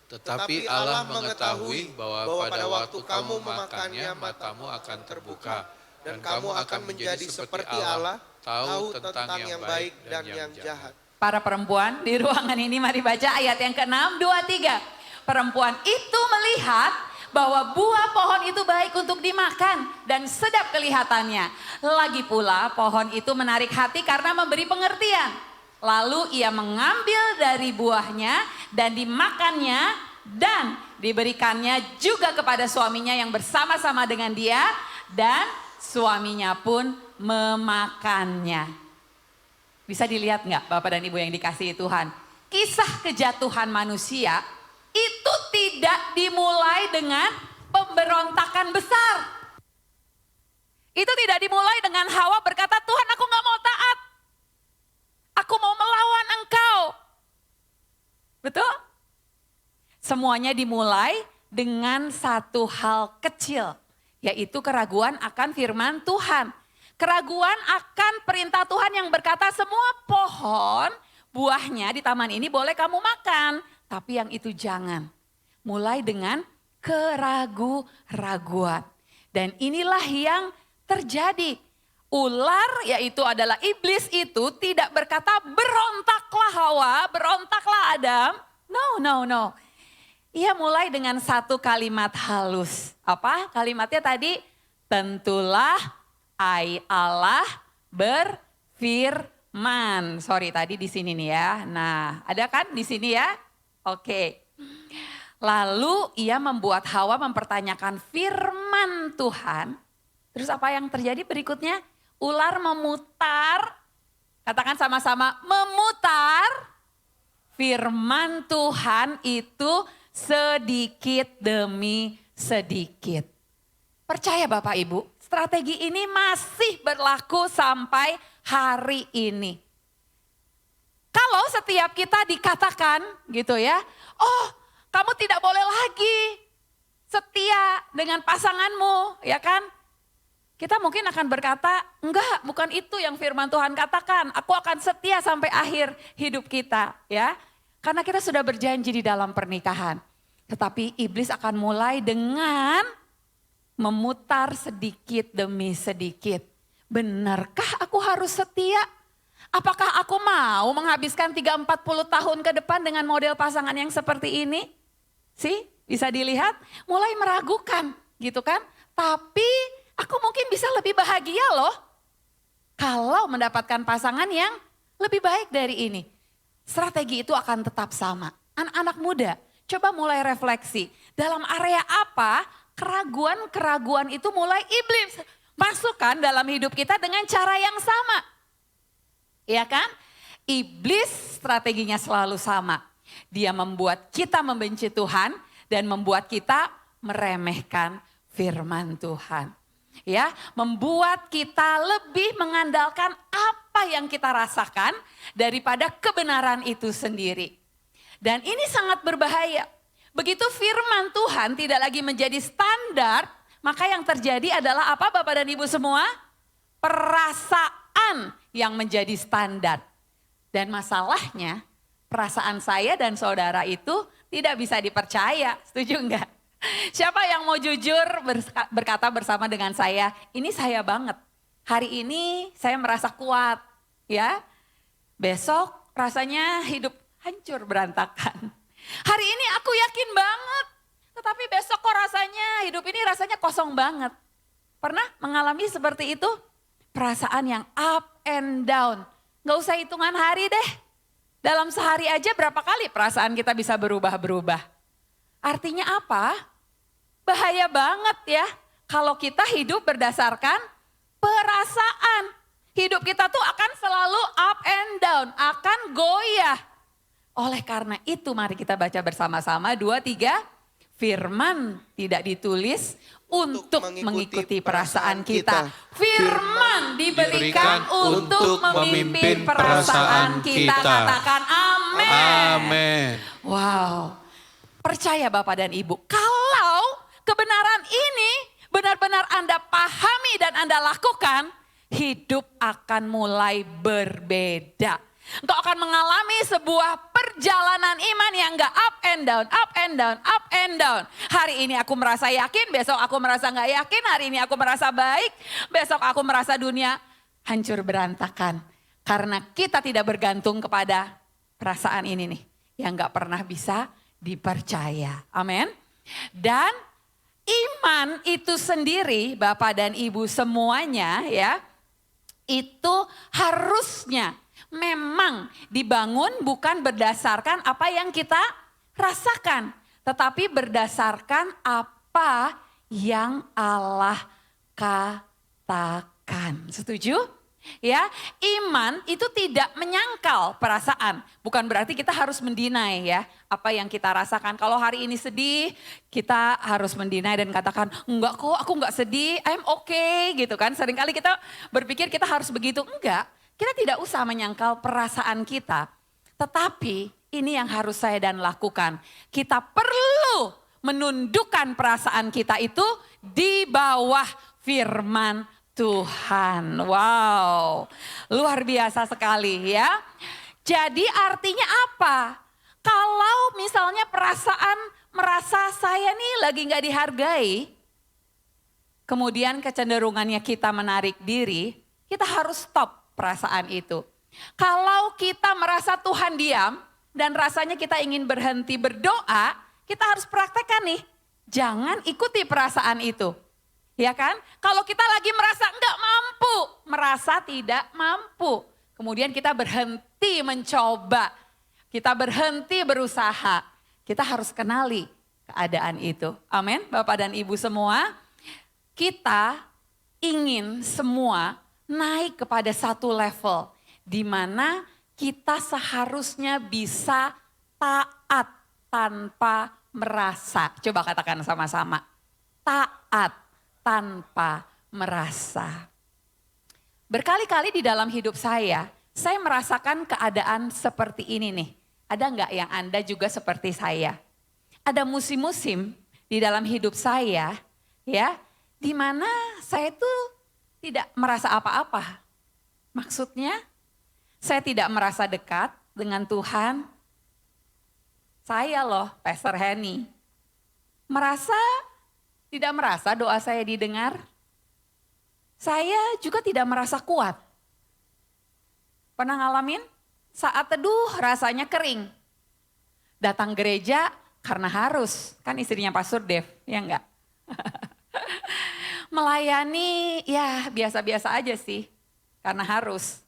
Tetapi Allah mengetahui bahwa pada waktu kamu memakannya matamu akan terbuka Dan kamu akan menjadi seperti Allah, tahu tentang yang baik dan yang jahat. Para perempuan di ruangan ini mari baca ayat yang ke-6, 2, 3. Perempuan itu melihat bahwa buah pohon itu baik untuk dimakan dan sedap kelihatannya. Lagi pula pohon itu menarik hati karena memberi pengertian. Lalu ia mengambil dari buahnya dan dimakannya dan diberikannya juga kepada suaminya yang bersama-sama dengan dia dan suaminya pun memakannya. Bisa dilihat nggak Bapak dan Ibu yang dikasihi Tuhan? Kisah kejatuhan manusia itu tidak dimulai dengan pemberontakan besar. Itu tidak dimulai dengan Hawa berkata, Tuhan aku nggak mau taat. Aku mau melawan Engkau. Betul? Semuanya dimulai dengan satu hal kecil. Yaitu keraguan akan firman Tuhan. Keraguan akan perintah Tuhan yang berkata semua pohon buahnya di taman ini boleh kamu makan. Tapi yang itu jangan. Mulai dengan keraguan. Dan inilah yang terjadi. Ular yaitu adalah iblis itu tidak berkata berontaklah Hawa, berontaklah Adam. No. Ia mulai dengan satu kalimat halus. Apa kalimatnya tadi? Tentulah Allah berfirman. Sorry tadi di sini nih ya. Nah, ada kan di sini ya? Oke. Lalu ia membuat Hawa mempertanyakan firman Tuhan. Terus apa yang terjadi berikutnya? Ular memutar. Katakan sama-sama, memutar firman Tuhan itu sedikit demi sedikit. Percaya Bapak Ibu, strategi ini masih berlaku sampai hari ini. Kalau setiap kita dikatakan gitu ya, oh kamu tidak boleh lagi setia dengan pasanganmu, ya kan? Kita mungkin akan berkata, enggak bukan itu yang firman Tuhan katakan, aku akan setia sampai akhir hidup kita ya. Karena kita sudah berjanji di dalam pernikahan. Tetapi iblis akan mulai dengan memutar sedikit demi sedikit. Benarkah aku harus setia? Apakah aku mau menghabiskan 30-40 tahun ke depan dengan model pasangan yang seperti ini? Bisa dilihat mulai meragukan gitu kan. Tapi aku mungkin bisa lebih bahagia loh. Kalau mendapatkan pasangan yang lebih baik dari ini. Strategi itu akan tetap sama. Anak-anak muda coba mulai refleksi. Dalam area apa keraguan-keraguan itu mulai iblis masukkan dalam hidup kita dengan cara yang sama. Ya kan? Iblis strateginya selalu sama. Dia membuat kita membenci Tuhan dan membuat kita meremehkan firman Tuhan. Ya, membuat kita lebih mengandalkan apa yang kita rasakan daripada kebenaran itu sendiri. Dan ini sangat berbahaya. Begitu firman Tuhan tidak lagi menjadi standar, maka yang terjadi adalah apa Bapak dan Ibu semua? Perasaan yang menjadi standar. Dan masalahnya perasaan saya dan saudara itu tidak bisa dipercaya, setuju enggak? Siapa yang mau jujur berkata bersama dengan saya, ini saya banget. Hari ini saya merasa kuat ya. Besok rasanya hidup hancur berantakan. Hari ini aku yakin banget. Tetapi besok kok rasanya hidup ini rasanya kosong banget. Pernah mengalami seperti itu? Perasaan yang up and down. Gak usah hitungan hari deh. Dalam sehari aja berapa kali perasaan kita bisa berubah-berubah. Artinya apa? Bahaya banget ya kalau kita hidup berdasarkan perasaan. Hidup kita tuh akan selalu up and down, akan goyah. Oleh karena itu mari kita baca bersama-sama 2, 3. Firman tidak ditulis untuk mengikuti perasaan kita. Firman diberikan untuk memimpin perasaan kita. Katakan amin. Amin. Wow. Percaya Bapak dan Ibu, kalau kebenaran ini benar-benar Anda pahami dan Anda lakukan, hidup akan mulai berbeda. Engkau akan mengalami sebuah perjalanan perjalanan iman yang gak up and down, up and down, up and down. Hari ini aku merasa yakin, besok aku merasa gak yakin, hari ini aku merasa baik, besok aku merasa dunia hancur berantakan. Karena kita tidak bergantung kepada perasaan ini nih, yang gak pernah bisa dipercaya. Amin. Dan iman itu sendiri, Bapak dan Ibu semuanya ya, itu harusnya memang dibangun bukan berdasarkan apa yang kita rasakan, tetapi berdasarkan apa yang Allah katakan. Setuju? Ya, iman itu tidak menyangkal perasaan. Bukan berarti kita harus mendinai ya apa yang kita rasakan. Kalau hari ini sedih, kita harus mendinai dan katakan, enggak kok, aku enggak sedih, I'm okay gitu kan. Seringkali kita berpikir kita harus begitu. Enggak, kita tidak usah menyangkal perasaan kita. Tetapi ini yang harus saya dan lakukan. Kita perlu menundukkan perasaan kita itu di bawah firman Tuhan. Wow, luar biasa sekali ya. Jadi artinya apa? Kalau misalnya perasaan merasa saya nih lagi gak dihargai, kemudian kecenderungannya kita menarik diri, kita harus stop perasaan itu. Kalau kita merasa Tuhan diam dan rasanya kita ingin berhenti berdoa, kita harus praktekkan nih. Jangan ikuti perasaan itu. Ya kan? Kalau kita lagi merasa enggak mampu, merasa tidak mampu. Kemudian kita berhenti mencoba, kita berhenti berusaha. Kita harus kenali keadaan itu. Amin, Bapak dan Ibu semua. Kita ingin semua naik kepada satu level di mana kita seharusnya bisa taat tanpa merasa. Coba katakan sama-sama. Taat tanpa merasa. Berkali-kali di dalam hidup saya merasakan keadaan seperti ini nih. Ada enggak yang Anda juga seperti saya? Ada musim-musim di dalam hidup saya ya, di mana saya tuh tidak merasa apa-apa. Maksudnya saya tidak merasa dekat dengan Tuhan. Saya loh, Pastor Henny, tidak merasa doa saya didengar. Saya juga tidak merasa kuat. Pernah ngalamin? Saat teduh rasanya kering. Datang gereja karena harus. Kan istrinya Pastor Dev, ya enggak? Melayani ya biasa-biasa aja sih. Karena harus.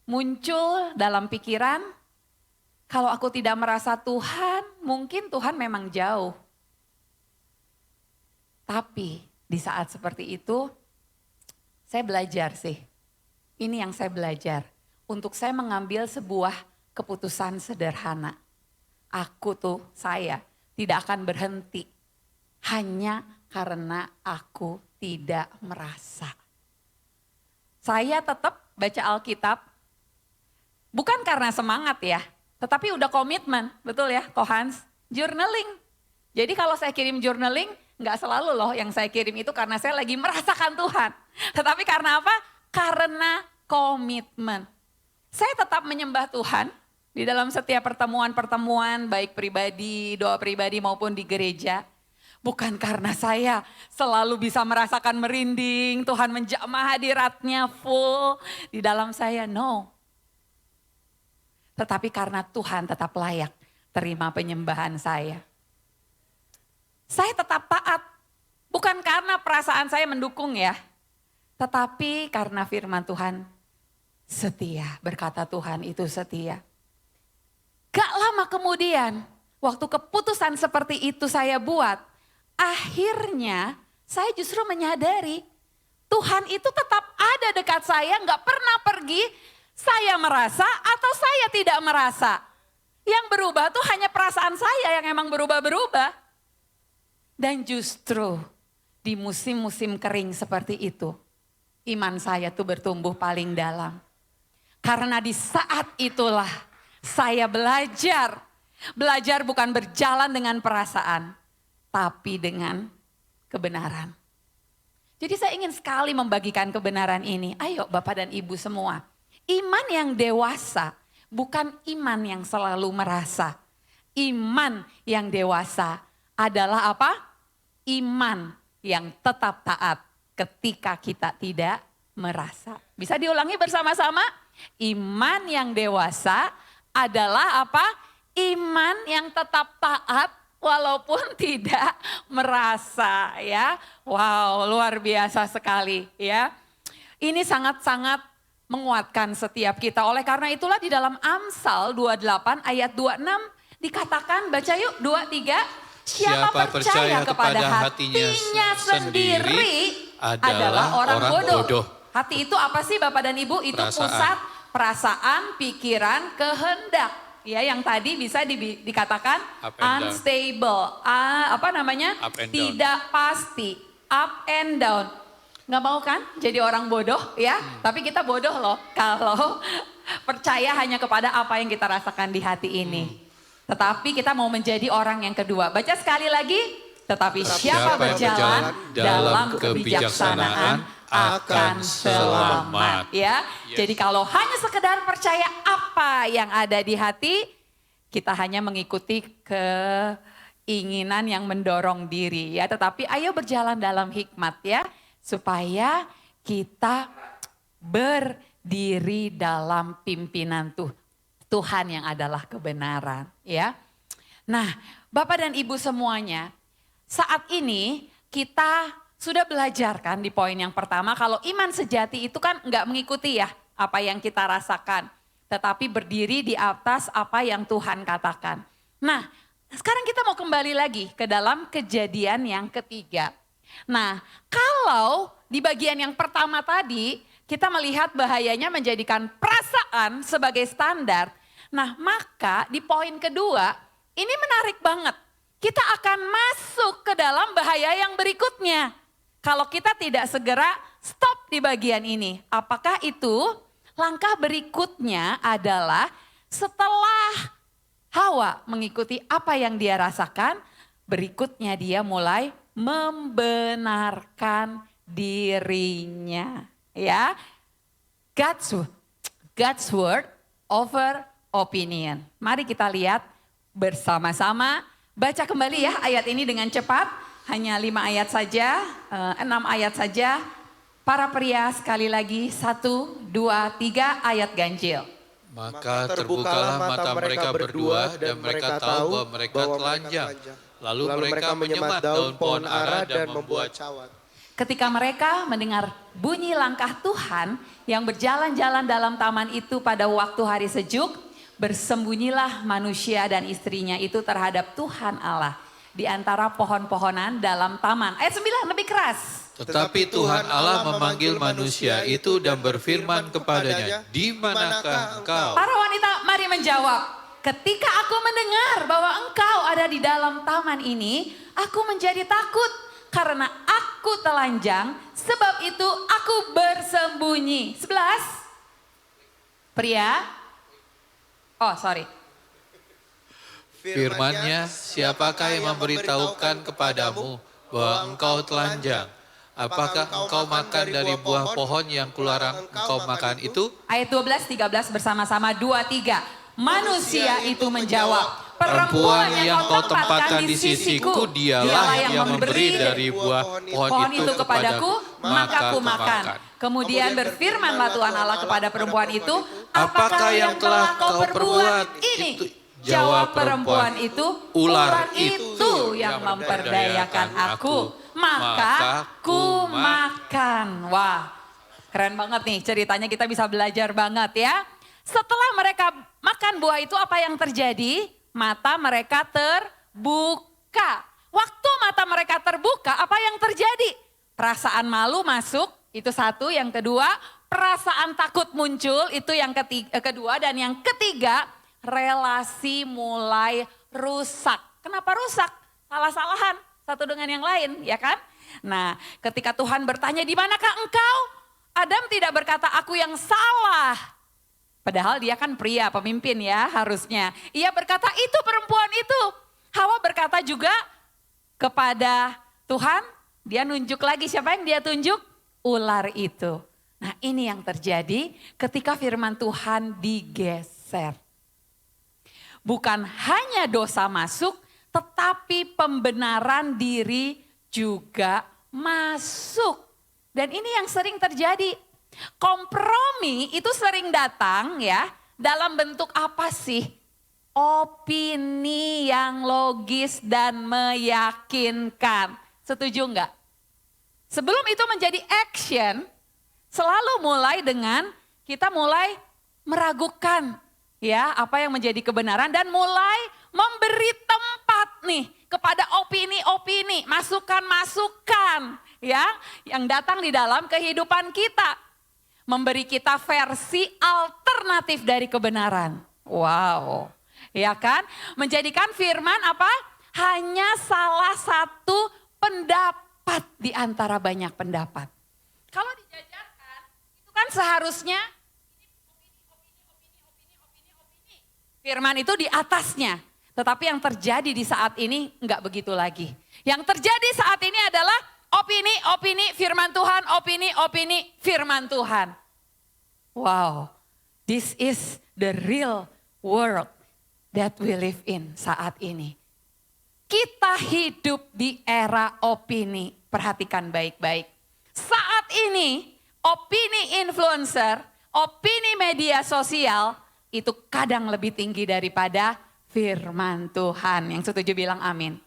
Muncul dalam pikiran, kalau aku tidak merasa Tuhan, mungkin Tuhan memang jauh. Tapi di saat seperti itu, saya belajar sih. Ini yang saya belajar. Untuk saya mengambil sebuah keputusan sederhana. Saya tidak akan berhenti. Hanya karena aku tidak merasa. Saya tetap baca Alkitab. Bukan karena semangat ya. Tetapi udah komitmen. Betul ya, Kohans? Journaling. Jadi kalau saya kirim journaling, nggak selalu loh yang saya kirim itu karena saya lagi merasakan Tuhan. Tetapi karena apa? Karena komitmen. Saya tetap menyembah Tuhan di dalam setiap pertemuan-pertemuan baik pribadi, doa pribadi maupun di gereja. Bukan karena saya selalu bisa merasakan merinding, Tuhan menjamah hadiratnya full di dalam saya, no. Tetapi karena Tuhan tetap layak terima penyembahan saya. Saya tetap taat, bukan karena perasaan saya mendukung ya, tetapi karena firman Tuhan setia, berkata Tuhan itu setia. Gak lama kemudian, waktu keputusan seperti itu saya buat, akhirnya saya justru menyadari Tuhan itu tetap ada dekat saya, gak pernah pergi, saya merasa atau saya tidak merasa. Yang berubah tuh hanya perasaan saya yang emang berubah-berubah. Dan justru di musim-musim kering seperti itu, iman saya tuh bertumbuh paling dalam. Karena di saat itulah saya belajar. Belajar bukan berjalan dengan perasaan, tapi dengan kebenaran. Jadi saya ingin sekali membagikan kebenaran ini. Ayo Bapak dan Ibu semua, iman yang dewasa bukan iman yang selalu merasa. Iman yang dewasa adalah apa? Iman yang tetap taat ketika kita tidak merasa. Bisa diulangi bersama-sama? Iman yang dewasa adalah apa? Iman yang tetap taat walaupun tidak merasa, ya. Wow, luar biasa sekali, ya. Ini sangat-sangat menguatkan setiap kita. Oleh karena itulah di dalam Amsal 28 ayat 26 dikatakan, baca yuk 23. Siapa percaya kepada hatinya sendiri adalah orang bodoh. Hati itu apa sih Bapak dan Ibu? Itu pusat perasaan, pikiran, kehendak. Ya, yang tadi bisa dikatakan unstable, tidak pasti, up and down. Nggak mau kan jadi orang bodoh ya? Tapi kita bodoh loh kalau percaya hanya kepada apa yang kita rasakan di hati ini. Tetapi kita mau menjadi orang yang kedua. Baca sekali lagi. Tetapi siapa berjalan dalam kebijaksanaan akan selamat. Ya. Jadi kalau hanya sekedar percaya apa yang ada di hati, kita hanya mengikuti keinginan yang mendorong diri ya. Tetapi ayo berjalan dalam hikmat ya, supaya kita berdiri dalam pimpinan Tuhan yang adalah kebenaran ya. Nah, Bapak dan Ibu semuanya, saat ini kita sudah belajar kan di poin yang pertama, kalau iman sejati itu kan enggak mengikuti ya apa yang kita rasakan, tetapi berdiri di atas apa yang Tuhan katakan. Nah, sekarang kita mau kembali lagi ke dalam Kejadian yang ketiga. Nah, kalau di bagian yang pertama tadi kita melihat bahayanya menjadikan perasaan sebagai standar. Nah, maka di poin kedua ini menarik banget. Kita akan masuk ke dalam bahaya yang berikutnya. Kalau kita tidak segera stop di bagian ini. Apakah itu? Langkah berikutnya adalah setelah Hawa mengikuti apa yang dia rasakan, berikutnya dia mulai membenarkan dirinya. Ya, God's word over opinion. Mari kita lihat bersama-sama. Baca kembali ya ayat ini dengan cepat. Hanya 5 ayat saja, 6 ayat saja. Para pria sekali lagi, 1, 2, 3 ayat ganjil. Maka terbukalah mata mereka berdua dan mereka tahu bahwa mereka telanjang. Lalu mereka menyemat daun pohon ara dan membuat cawat. Ketika mereka mendengar bunyi langkah Tuhan yang berjalan-jalan dalam taman itu pada waktu hari sejuk, bersembunyilah manusia dan istrinya itu terhadap Tuhan Allah di antara pohon-pohonan dalam taman. Ayat 9 lebih keras. Tetapi Tuhan Allah memanggil manusia itu dan berfirman kepadanya, di manakah engkau? Para wanita mari menjawab. Ketika aku mendengar bahwa engkau ada di dalam taman ini, aku menjadi takut karena aku telanjang, sebab itu aku bersembunyi. 11. Pria. Oh sorry. Firman-Nya, siapakah yang memberitahukan kepadamu bahwa engkau telanjang? Apakah engkau makan dari buah pohon yang kularang engkau makan itu? Ayat 12-13 bersama-sama 2-3. Manusia itu menjawab, perempuan yang kau tempatkan di sisiku, dialah yang memberi dari buah pohon itu kepadaku, maka aku makan. Kemudian berfirmanlah Tuhan Allah kepada perempuan itu, apakah yang telah kau perbuat ini? Jawab perempuan itu, ular itu yang memperdayakan aku, maka ku makan. Wah, keren banget nih ceritanya, kita bisa belajar banget ya. Setelah mereka makan buah itu, apa yang terjadi? Mata mereka terbuka. Waktu mata mereka terbuka, apa yang terjadi? Perasaan malu masuk, itu satu. Yang kedua, perasaan takut muncul, itu yang kedua. Dan yang ketiga, relasi mulai rusak. Kenapa rusak? Salah-salahan satu dengan yang lain, ya kan? Nah, ketika Tuhan bertanya, di manakah engkau? Adam tidak berkata, aku yang salah. Padahal dia kan pria, pemimpin ya harusnya. Ia berkata, itu perempuan itu. Hawa berkata juga kepada Tuhan, dia nunjuk lagi, siapa yang dia tunjuk? Ular itu. Nah, ini yang terjadi ketika firman Tuhan digeser. share. Bukan hanya dosa masuk, tetapi pembenaran diri juga masuk. Dan ini yang sering terjadi. Kompromi itu sering datang ya, dalam bentuk apa sih? Opini yang logis dan meyakinkan. Setuju enggak? Sebelum itu menjadi action, selalu mulai dengan kita mulai meragukan ya apa yang menjadi kebenaran dan mulai memberi tempat nih kepada opini-opini, masukan-masukan ya yang datang di dalam kehidupan kita. Memberi kita versi alternatif dari kebenaran. Wow. Ya kan? Menjadikan firman apa? Hanya salah satu pendapat di antara banyak pendapat. Kalau dijajarkan, itu kan seharusnya firman itu di atasnya. Tetapi yang terjadi di saat ini enggak begitu lagi. Yang terjadi saat ini adalah opini firman Tuhan, opini firman Tuhan. Wow, this is the real world that we live in saat ini. Kita hidup di era opini, perhatikan baik-baik. Saat ini opini influencer, opini media sosial itu kadang lebih tinggi daripada firman Tuhan. Yang setuju bilang amin.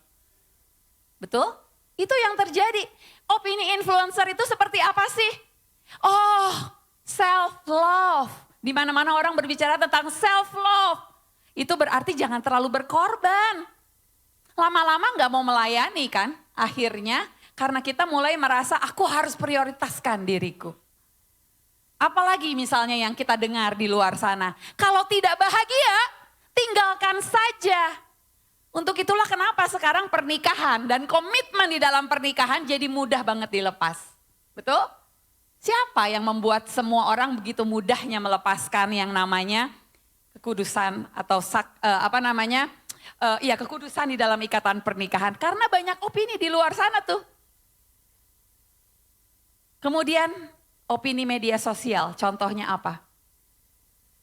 Betul? Itu yang terjadi. Opini influencer itu seperti apa sih? Oh, self love. Di mana-mana orang berbicara tentang self love. Itu berarti jangan terlalu berkorban. Lama-lama gak mau melayani kan? Akhirnya karena kita mulai merasa aku harus prioritaskan diriku. Apalagi misalnya yang kita dengar di luar sana. Kalau tidak bahagia, tinggalkan saja. Untuk itulah kenapa sekarang pernikahan dan komitmen di dalam pernikahan jadi mudah banget dilepas. Betul? Siapa yang membuat semua orang begitu mudahnya melepaskan yang namanya kekudusan atau kekudusan di dalam ikatan pernikahan? Karena banyak opini di luar sana tuh. Kemudian opini media sosial, contohnya apa?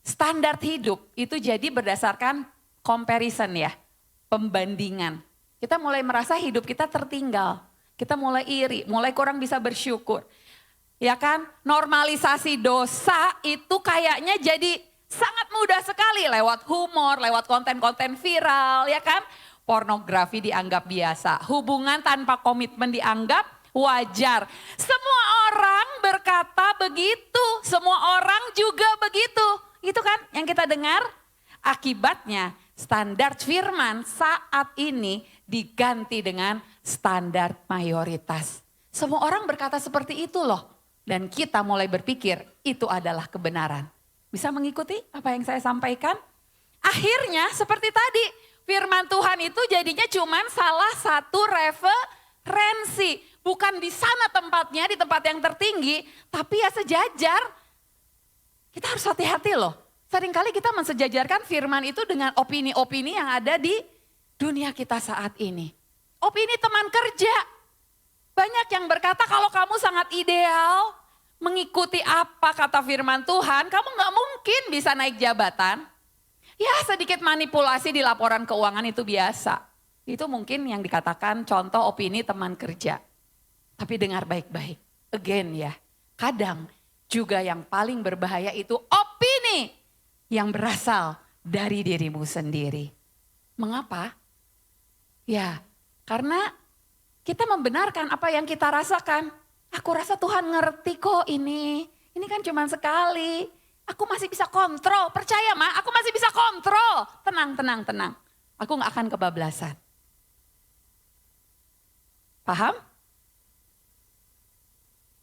Standar hidup itu jadi berdasarkan comparison ya, pembandingan. Kita mulai merasa hidup kita tertinggal, kita mulai iri, mulai kurang bisa bersyukur. Ya kan, normalisasi dosa itu kayaknya jadi sangat mudah sekali lewat humor, lewat konten-konten viral, ya kan. Pornografi dianggap biasa, hubungan tanpa komitmen dianggap wajar. Semua orang berkata begitu, semua orang juga begitu. Itu kan yang kita dengar. Akibatnya standar firman saat ini diganti dengan standar mayoritas. Semua orang berkata seperti itu loh. Dan kita mulai berpikir itu adalah kebenaran. Bisa mengikuti apa yang saya sampaikan? Akhirnya seperti tadi, firman Tuhan itu jadinya cuma salah satu referensi. Bukan di sana tempatnya, di tempat yang tertinggi, tapi ya sejajar. Kita harus hati-hati loh. Seringkali kita mensejajarkan firman itu dengan opini-opini yang ada di dunia kita saat ini. Opini teman kerja. Banyak yang berkata kalau kamu sangat ideal, mengikuti apa kata firman Tuhan, kamu gak mungkin bisa naik jabatan. Ya sedikit manipulasi di laporan keuangan itu biasa. Itu mungkin yang dikatakan contoh opini teman kerja. Tapi dengar baik-baik, again ya, kadang juga yang paling berbahaya itu opini yang berasal dari dirimu sendiri. Mengapa? Ya, karena kita membenarkan apa yang kita rasakan. Aku rasa Tuhan ngerti kok ini. Ini kan cuma sekali. Aku masih bisa kontrol. Percaya Ma, aku masih bisa kontrol. Tenang. Aku gak akan kebablasan. Paham?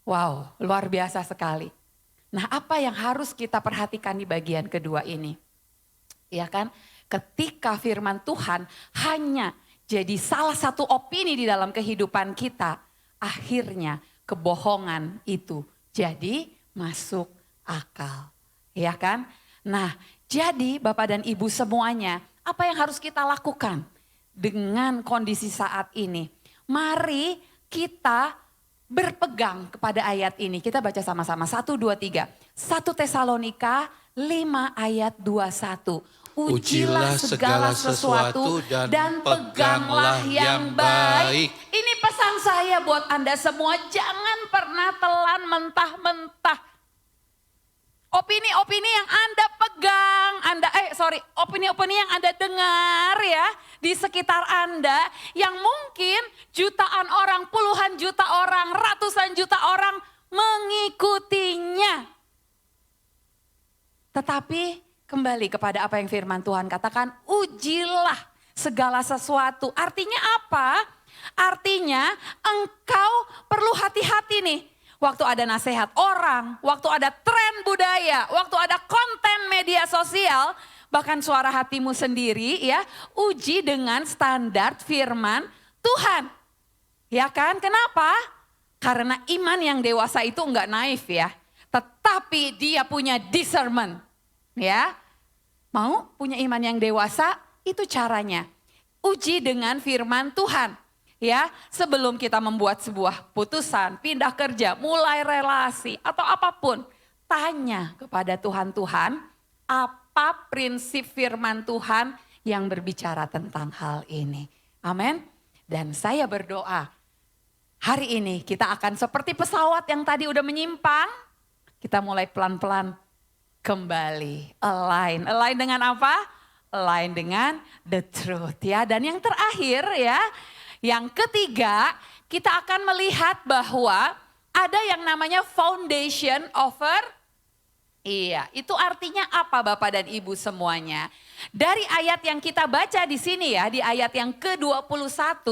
Wow, luar biasa sekali. Nah, apa yang harus kita perhatikan di bagian kedua ini? Ya kan? Ketika firman Tuhan hanya jadi salah satu opini di dalam kehidupan kita, akhirnya kebohongan itu jadi masuk akal. Ya kan? Nah, jadi Bapak dan Ibu semuanya, apa yang harus kita lakukan dengan kondisi saat ini? Mari kita berpegang kepada ayat ini. Kita baca sama-sama. 1, 2, 3. 1 Tesalonika 5 ayat 21. Ujilah segala sesuatu dan peganglah yang baik. Ini pesan saya buat Anda semua, jangan pernah telan mentah-mentah. Opini-opini yang Anda pegang, opini-opini yang Anda dengar ya di sekitar Anda, yang mungkin jutaan orang, puluhan juta orang, ratusan juta orang mengikutinya. Tetapi kembali kepada apa yang firman Tuhan katakan, ujilah segala sesuatu. Artinya apa? Artinya engkau perlu hati-hati nih. Waktu ada nasihat orang, waktu ada tren budaya, waktu ada konten media sosial, bahkan suara hatimu sendiri ya, uji dengan standar firman Tuhan. Ya kan? Kenapa? Karena iman yang dewasa itu enggak naif ya. Tetapi dia punya discernment. Ya, mau punya iman yang dewasa, itu caranya. Uji dengan firman Tuhan. Ya, sebelum kita membuat sebuah putusan, pindah kerja, mulai relasi atau apapun, tanya kepada Tuhan, apa prinsip firman Tuhan yang berbicara tentang hal ini. Amin. Dan saya berdoa, hari ini kita akan seperti pesawat yang tadi udah menyimpang, kita mulai pelan-pelan kembali, align dengan apa? Align dengan the truth ya. Dan yang terakhir ya, yang ketiga, kita akan melihat bahwa ada yang namanya foundation over. Iya, itu artinya apa Bapak dan Ibu semuanya? Dari ayat yang kita baca di sini ya, di ayat yang ke-21,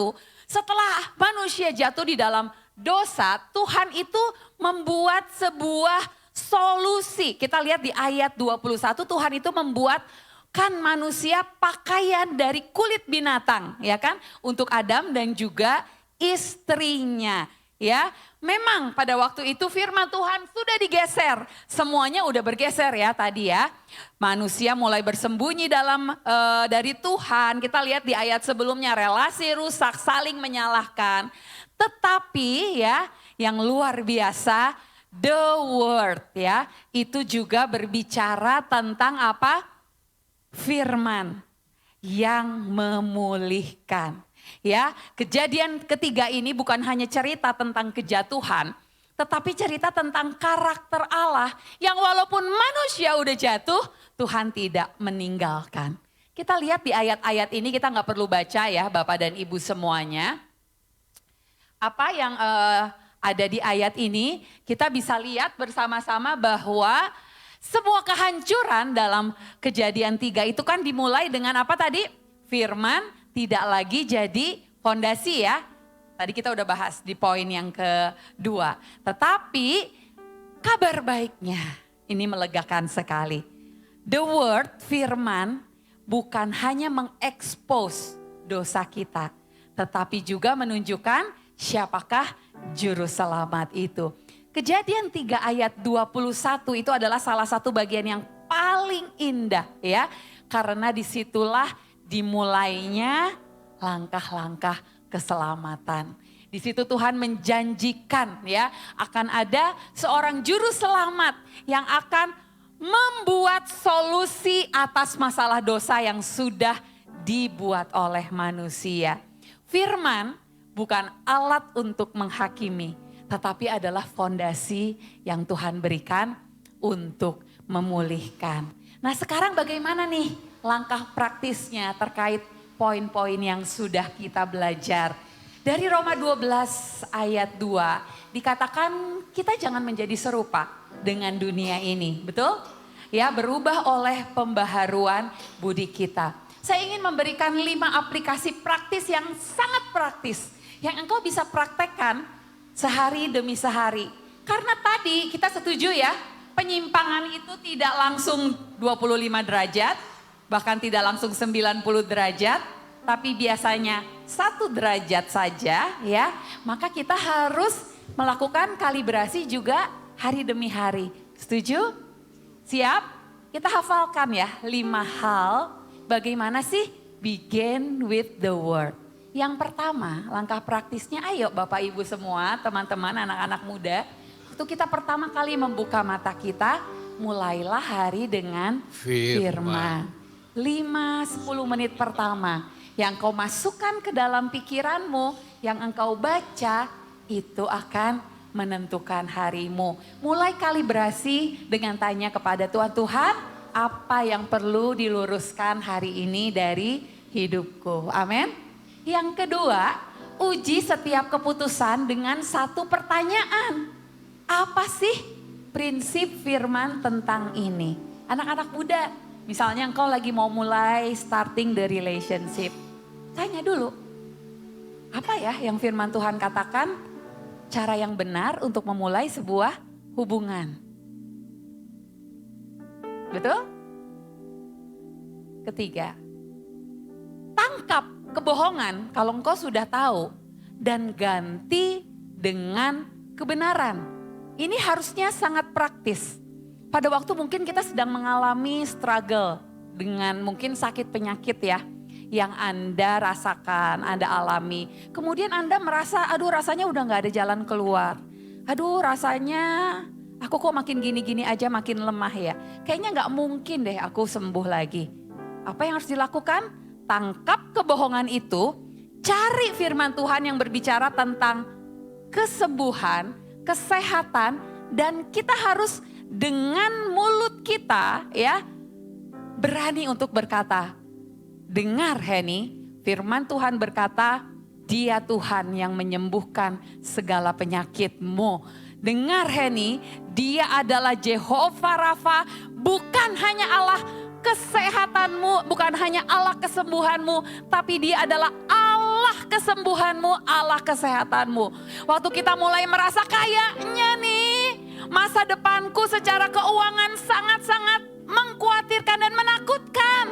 setelah manusia jatuh di dalam dosa, Tuhan itu membuat sebuah solusi. Kita lihat di ayat 21, Tuhan itu membuat kan manusia pakaian dari kulit binatang, ya kan? Untuk Adam dan juga istrinya, ya. Memang pada waktu itu firman Tuhan sudah digeser. Semuanya udah bergeser ya tadi ya. Manusia mulai bersembunyi dari Tuhan. Kita lihat di ayat sebelumnya, relasi rusak, saling menyalahkan. Tetapi ya, yang luar biasa, the word ya, itu juga berbicara tentang apa? Firman yang memulihkan. Ya, kejadian ketiga ini bukan hanya cerita tentang kejatuhan, tetapi cerita tentang karakter Allah yang walaupun manusia udah jatuh, Tuhan tidak meninggalkan. Kita lihat di ayat-ayat ini, kita nggak perlu baca ya Bapak dan Ibu semuanya. Apa yang ada di ayat ini, kita bisa lihat bersama-sama bahwa semua kehancuran dalam kejadian 3 itu kan dimulai dengan apa tadi? Firman tidak lagi jadi fondasi ya. Tadi kita udah bahas di poin yang kedua. Tetapi kabar baiknya ini melegakan sekali. The word, firman, bukan hanya mengekspos dosa kita, tetapi juga menunjukkan siapakah juru selamat itu. Kejadian 3 ayat 21 itu adalah salah satu bagian yang paling indah ya. Karena disitulah dimulainya langkah-langkah keselamatan. Di situ Tuhan menjanjikan ya, akan ada seorang juru selamat yang akan membuat solusi atas masalah dosa yang sudah dibuat oleh manusia. Firman bukan alat untuk menghakimi, tetapi adalah fondasi yang Tuhan berikan untuk memulihkan. Nah, sekarang bagaimana nih langkah praktisnya terkait poin-poin yang sudah kita belajar? Dari Roma 12 ayat 2 dikatakan kita jangan menjadi serupa dengan dunia ini, betul? Ya, berubah oleh pembaharuan budi kita. Saya ingin memberikan 5 aplikasi praktis yang sangat praktis yang engkau bisa praktekkan sehari demi sehari. Karena tadi kita setuju ya, penyimpangan itu tidak langsung 25 derajat, bahkan tidak langsung 90 derajat, tapi biasanya 1 derajat saja ya. Maka kita harus melakukan kalibrasi juga hari demi hari. Setuju? Siap? Kita hafalkan ya 5 hal bagaimana sih begin with the word. Yang pertama, langkah praktisnya, ayo Bapak Ibu semua, teman-teman, anak-anak muda. Waktu kita pertama kali membuka mata kita, mulailah hari dengan firman. 5-10 menit pertama yang kau masukkan ke dalam pikiranmu, yang engkau baca, itu akan menentukan harimu. Mulai kalibrasi dengan tanya kepada Tuhan, Tuhan apa yang perlu diluruskan hari ini dari hidupku. Amin. Yang kedua, uji setiap keputusan dengan satu pertanyaan. Apa sih prinsip firman tentang ini? Anak-anak muda, misalnya engkau lagi mau mulai starting the relationship. Tanya dulu, apa ya yang firman Tuhan katakan cara yang benar untuk memulai sebuah hubungan? Betul? Ketiga, tangkap kebohongan kalau engkau sudah tahu dan ganti dengan kebenaran. Ini harusnya sangat praktis. Pada waktu mungkin kita sedang mengalami struggle dengan mungkin sakit penyakit ya, yang Anda rasakan, Anda alami. Kemudian Anda merasa, aduh rasanya udah gak ada jalan keluar. Aduh rasanya aku kok makin gini-gini aja makin lemah ya. Kayaknya gak mungkin deh aku sembuh lagi. Apa yang harus dilakukan? Tangkap kebohongan itu, cari firman Tuhan yang berbicara tentang kesembuhan, kesehatan, dan kita harus dengan mulut kita ya berani untuk berkata, dengar Henny, firman Tuhan berkata, Dia Tuhan yang menyembuhkan segala penyakitmu. Dengar Henny, Dia adalah Jehovah Rafa, bukan hanya Allah kesehatanmu, bukan hanya Allah kesembuhanmu, tapi Dia adalah Allah kesembuhanmu, Allah kesehatanmu. Waktu kita mulai merasa kayaknya nih, masa depanku secara keuangan sangat-sangat mengkhawatirkan dan menakutkan.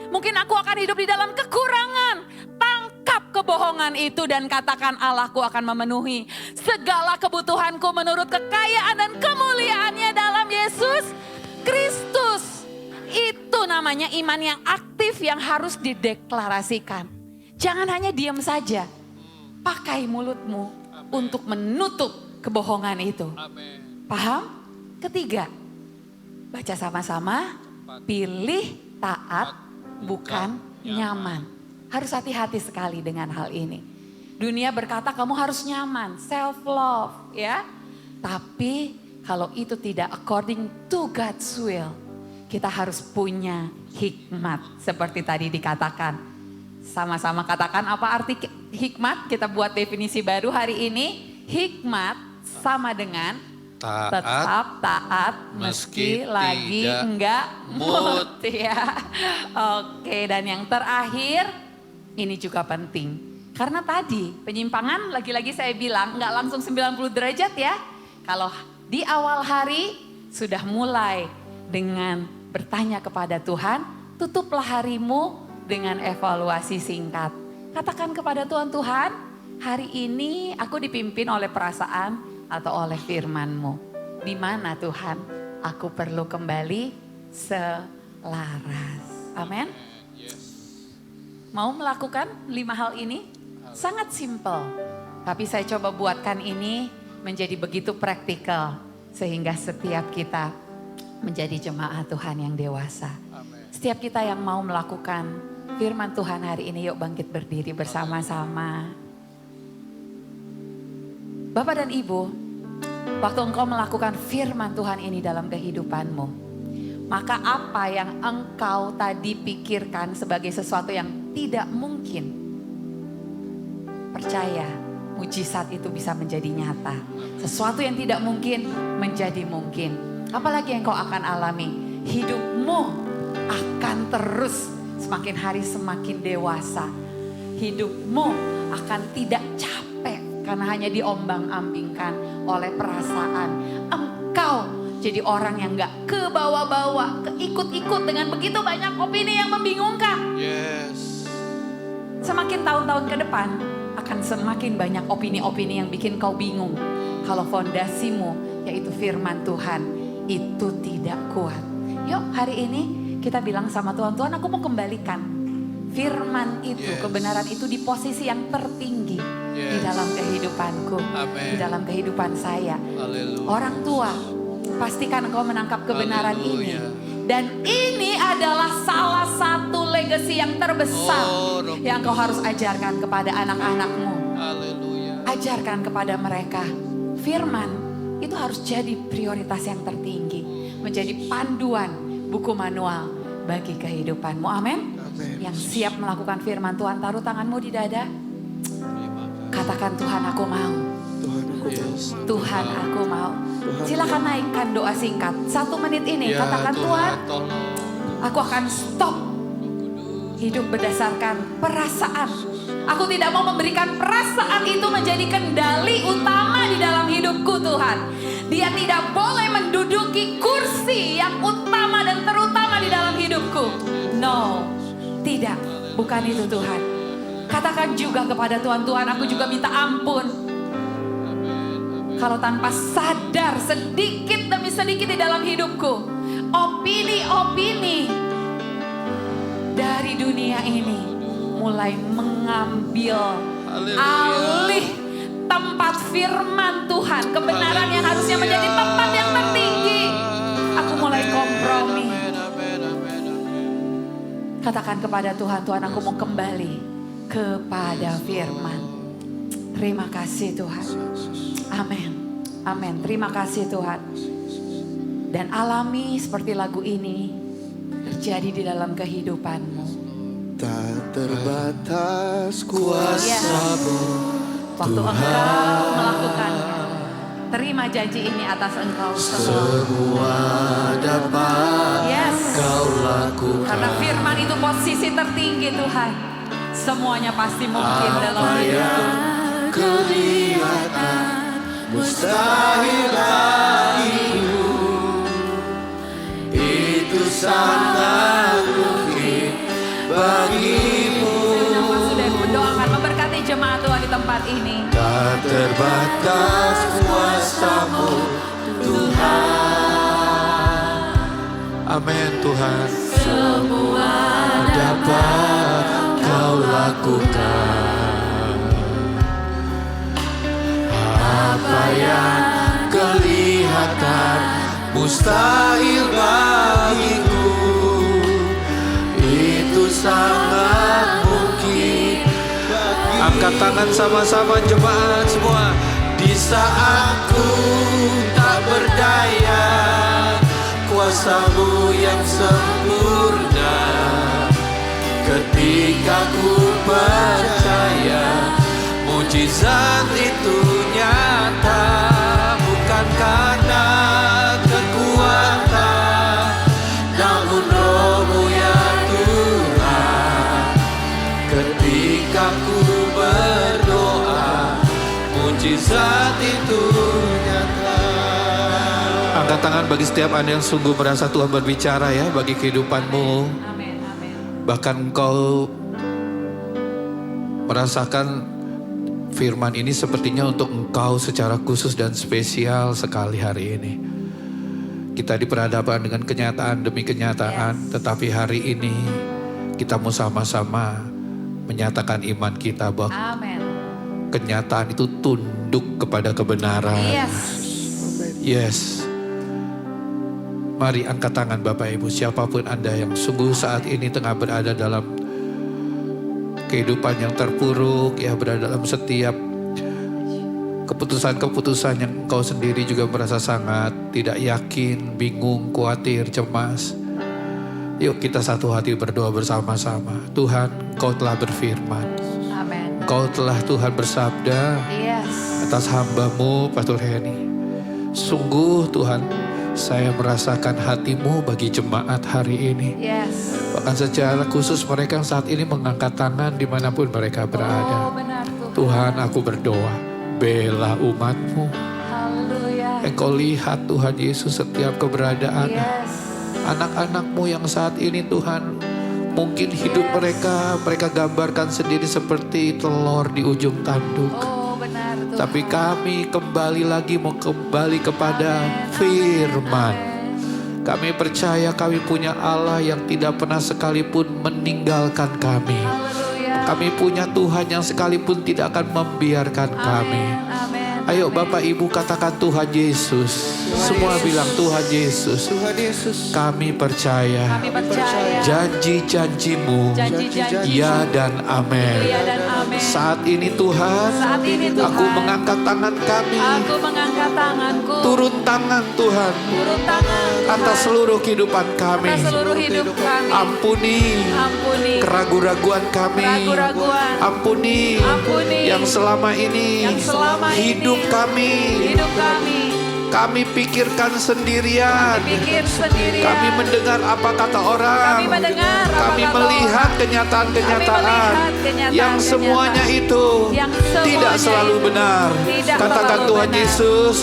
Mungkin aku akan hidup di dalam kekurangan. Tangkap kebohongan itu dan katakan, Allahku akan memenuhi segala kebutuhanku menurut kekayaan dan kemuliaannya dalam Yesus Kristus. Itu namanya iman yang aktif yang harus dideklarasikan. Jangan hanya diam saja. Pakai mulutmu untuk menutup kebohongan itu. Paham? Ketiga, baca sama-sama, pilih taat bukan nyaman. Harus hati-hati sekali dengan hal ini. Dunia berkata kamu harus nyaman, self love ya. Tapi kalau itu tidak according to God's will, kita harus punya hikmat seperti tadi dikatakan. Sama-sama katakan apa arti hikmat? Kita buat definisi baru hari ini. Hikmat sama dengan tetap taat meski lagi enggak mood ya. Oke, dan yang terakhir ini juga penting. Karena tadi penyimpangan lagi-lagi saya bilang enggak langsung 90 derajat ya. Kalau di awal hari sudah mulai dengan bertanya kepada Tuhan, tutuplah harimu dengan evaluasi singkat. Katakan kepada Tuhan, Tuhan hari ini aku dipimpin oleh perasaan atau oleh firman-Mu. Di mana Tuhan aku perlu kembali selaras. Amin. Mau melakukan 5 hal ini? Sangat simpel. Tapi saya coba buatkan ini menjadi begitu praktikal. Sehingga setiap kita menjadi jemaat Tuhan yang dewasa. Setiap kita yang mau melakukan firman Tuhan hari ini, yuk bangkit berdiri bersama-sama. Bapak dan Ibu, waktu engkau melakukan firman Tuhan ini dalam kehidupanmu, maka apa yang engkau tadi pikirkan sebagai sesuatu yang tidak mungkin, percaya mujizat itu bisa menjadi nyata. Sesuatu yang tidak mungkin menjadi mungkin. Apalagi yang kau akan alami, hidupmu akan terus semakin hari semakin dewasa. Hidupmu akan tidak capek karena hanya diombang-ambingkan oleh perasaan. Engkau jadi orang yang gak kebawa-bawa, keikut-ikut dengan begitu banyak opini yang membingungkan. Yes. Semakin tahun-tahun ke depan akan semakin banyak opini-opini yang bikin kau bingung. Kalau fondasimu yaitu firman Tuhan itu tidak kuat. Yuk hari ini kita bilang sama Tuhan, Tuhan aku mau kembalikan firman itu, kebenaran itu di posisi yang tertinggi di dalam kehidupanku, di dalam kehidupan saya. Haleluya. Orang tua, pastikan engkau menangkap kebenaran ini. Haleluya. Dan ini adalah salah satu legacy yang terbesar Oh, Roh yang kau harus ajarkan kepada anak-anakmu. Haleluya. Ajarkan kepada mereka. Firman itu harus jadi prioritas yang tertinggi. Menjadi panduan buku manual bagi kehidupanmu. Amin. Yang siap melakukan firman Tuhan, taruh tanganmu di dada. Katakan, Tuhan aku mau. Tuhan aku mau. Silakan naikkan doa singkat. 1 menit ini Ya, katakan, Tuhan tolong. aku akan stop hidup berdasarkan perasaan. Aku tidak mau memberikan perasaan itu menjadi kendali utama di dalam hidupku, Tuhan. Dia tidak boleh menduduki kursi yang utama dan terutama di dalam hidupku. No, tidak, bukan itu Tuhan. Katakan juga kepada Tuhan, Tuhan aku juga minta ampun. Kalau tanpa sadar sedikit demi sedikit di dalam hidupku, opini-opini dari dunia ini mulai mengambil alih tempat firman Tuhan. Kebenaran yang harusnya menjadi tempat yang tertinggi, aku mulai kompromi. Katakan kepada Tuhan, Tuhan aku mau kembali kepada firman. Terima kasih Tuhan. Amin. Amin. Terima kasih Tuhan. Dan alami seperti lagu ini terjadi di dalam kehidupanmu. Tak terbatas kuasamu. Waktu engkau melakukannya, terima janji ini atas engkau semua. Semua dapat Yes. kau lakukan. Karena firman itu posisi tertinggi Tuhan. Semuanya pasti mungkin dalam Apa hidupku. yang kelihatan mustahil bagiku, itu sangat mungkin bagimu. Sudah mendoakan, memberkati jemaat Tuhan di tempat ini. Tak terbatas kuasamu Tuhan. Amin Tuhan. Semua dapat kau lakukan. Apa yang kelihatan mustahil bagiku, itu sangat mungkin bagimu. Angkat tangan sama-sama jemaat semua. Di saat ku tak berdaya, kuasamu yang sempurna. Ketika ku percaya, mujizat itu nyata. Bukan karena kekuatan, namun Roh-Mu ya Tuhan. Ketika ku berdoa, mujizat itu nyata. Angkat tangan bagi setiap Anda yang sungguh merasa Tuhan berbicara ya bagi kehidupanmu. Amin, amin. Bahkan engkau merasakan firman ini sepertinya untuk engkau secara khusus dan spesial sekali hari ini. Kita diperhadapkan dengan kenyataan demi kenyataan, tetapi hari ini kita mau sama-sama menyatakan iman kita bahwa Amin. kenyataan itu tunduk kepada kebenaran. Yes. Yes. Mari angkat tangan Bapak Ibu, siapapun Anda yang sungguh saat ini tengah berada dalam kehidupan yang terpuruk, ya berada dalam setiap keputusan-keputusan yang engkau sendiri juga merasa sangat tidak yakin, bingung, khawatir, cemas. Yuk kita satu hati berdoa bersama-sama. Tuhan, Engkau telah berfirman. Amin. Engkau telah Tuhan bersabda Yes. atas hamba-Mu Pastor Heni. Sungguh Tuhan, saya merasakan hati-Mu bagi jemaat hari ini. Yes. Bahkan secara khusus mereka yang saat ini mengangkat tangan dimanapun mereka Oh berada. benar Tuhan. Tuhan, aku berdoa, bela umat-Mu. Haleluya. Engkau lihat Tuhan Yesus setiap keberadaan Yes. anak-anak-Mu yang saat ini Tuhan. Mungkin hidup mereka gambarkan sendiri seperti telur di ujung tanduk. Oh benar Tuhan. Tapi kami kembali lagi mau kembali kepada firman. Kami percaya kami punya Allah yang tidak pernah sekalipun meninggalkan kami. Haleluya. Kami punya Tuhan yang sekalipun tidak akan membiarkan kami. Amin. Ayo Bapak Ibu katakan Tuhan Yesus. Semua bilang Tuhan Yesus. Tuhan Yesus, Kami percaya Kami percaya janji-janjimu. janji-janji Ya dan amin. ya dan amin. Saat ini Tuhan, Saat ini Tuhan, aku mengangkat tangan kami. aku mengangkat tanganku, Turun tangan Tuhan turun tangan atas seluruh kehidupan kami. atas seluruh hidup kami. Ampuni Ampuni keraguan-raguan kami. keraguan-raguan, Ampuni Ampuni yang selama ini yang selama hidup ini kami. hidup kami. Kami pikirkan sendirian. Pikir sendirian. Kami mendengar apa kata orang. Kami mendengar apa Kami kata melihat orang. kenyataan-kenyataan Kami melihat kenyataan-kenyataan. yang semuanya itu Yang tidak semuanya selalu itu benar. tidak Katakan selalu Tuhan benar. Yesus,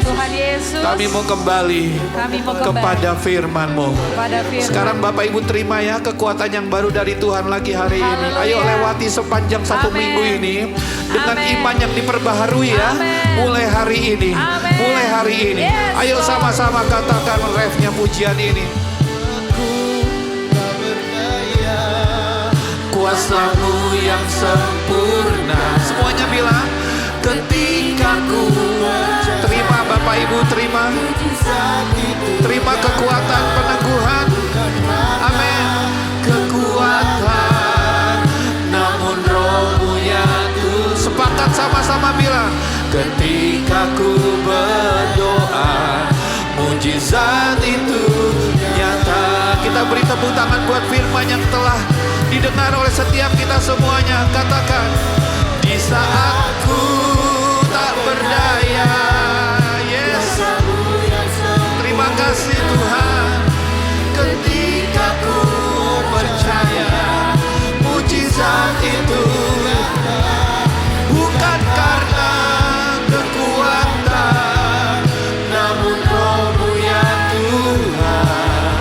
Tuhan Yesus, kami mau kembali kami mau kembali kepada firman-Mu. pada firman. Sekarang Bapak Ibu terima ya kekuatan yang baru dari Tuhan lagi hari ini. Haleluya. Ayo lewati sepanjang satu Amin. minggu ini dengan Amin. iman yang diperbaharui ya. Amin. Mulai hari ini. Amin. Mulai hari ini. Yes, Ayo Lord. sama-sama katakan refnya pujian ini. aku tak berdaya. Kuasa-Mu yang sempurna. Semuanya bilang ketika ku terima Bapak Ibu terima. Terima kekuatan peneguhan. Amin. Kekuatan namun rohmu yang sepakat sama-sama bilang ketika ku berdoa mujizat itu nyata. Kita beri tepuk tangan buat firman yang telah didengar oleh setiap kita semuanya. Katakan di saat ku tak berdaya. Yes. Terima kasih Tuhan. Ketika ku percaya mujizat itu bukan karena kekuatan namun rohmu ya Tuhan.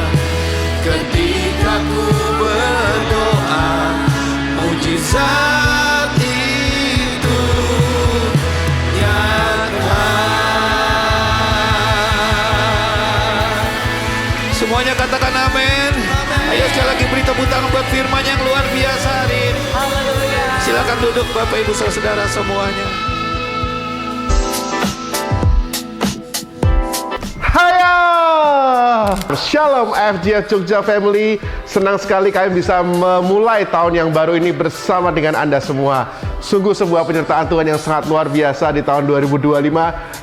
Ketika ku berdoa mujizat itu nyata. Semuanya katakan amin. Ayo sekali lagi beri tepuk tangan buat firman yang luar biasa hari ini. Haleluya. Silakan duduk Bapak Ibu Saudara semuanya. Haya! Shalom FGS Jogja Family. Senang sekali kami bisa memulai tahun yang baru ini bersama dengan Anda semua. Sungguh sebuah penyertaan Tuhan yang sangat luar biasa di tahun 2025.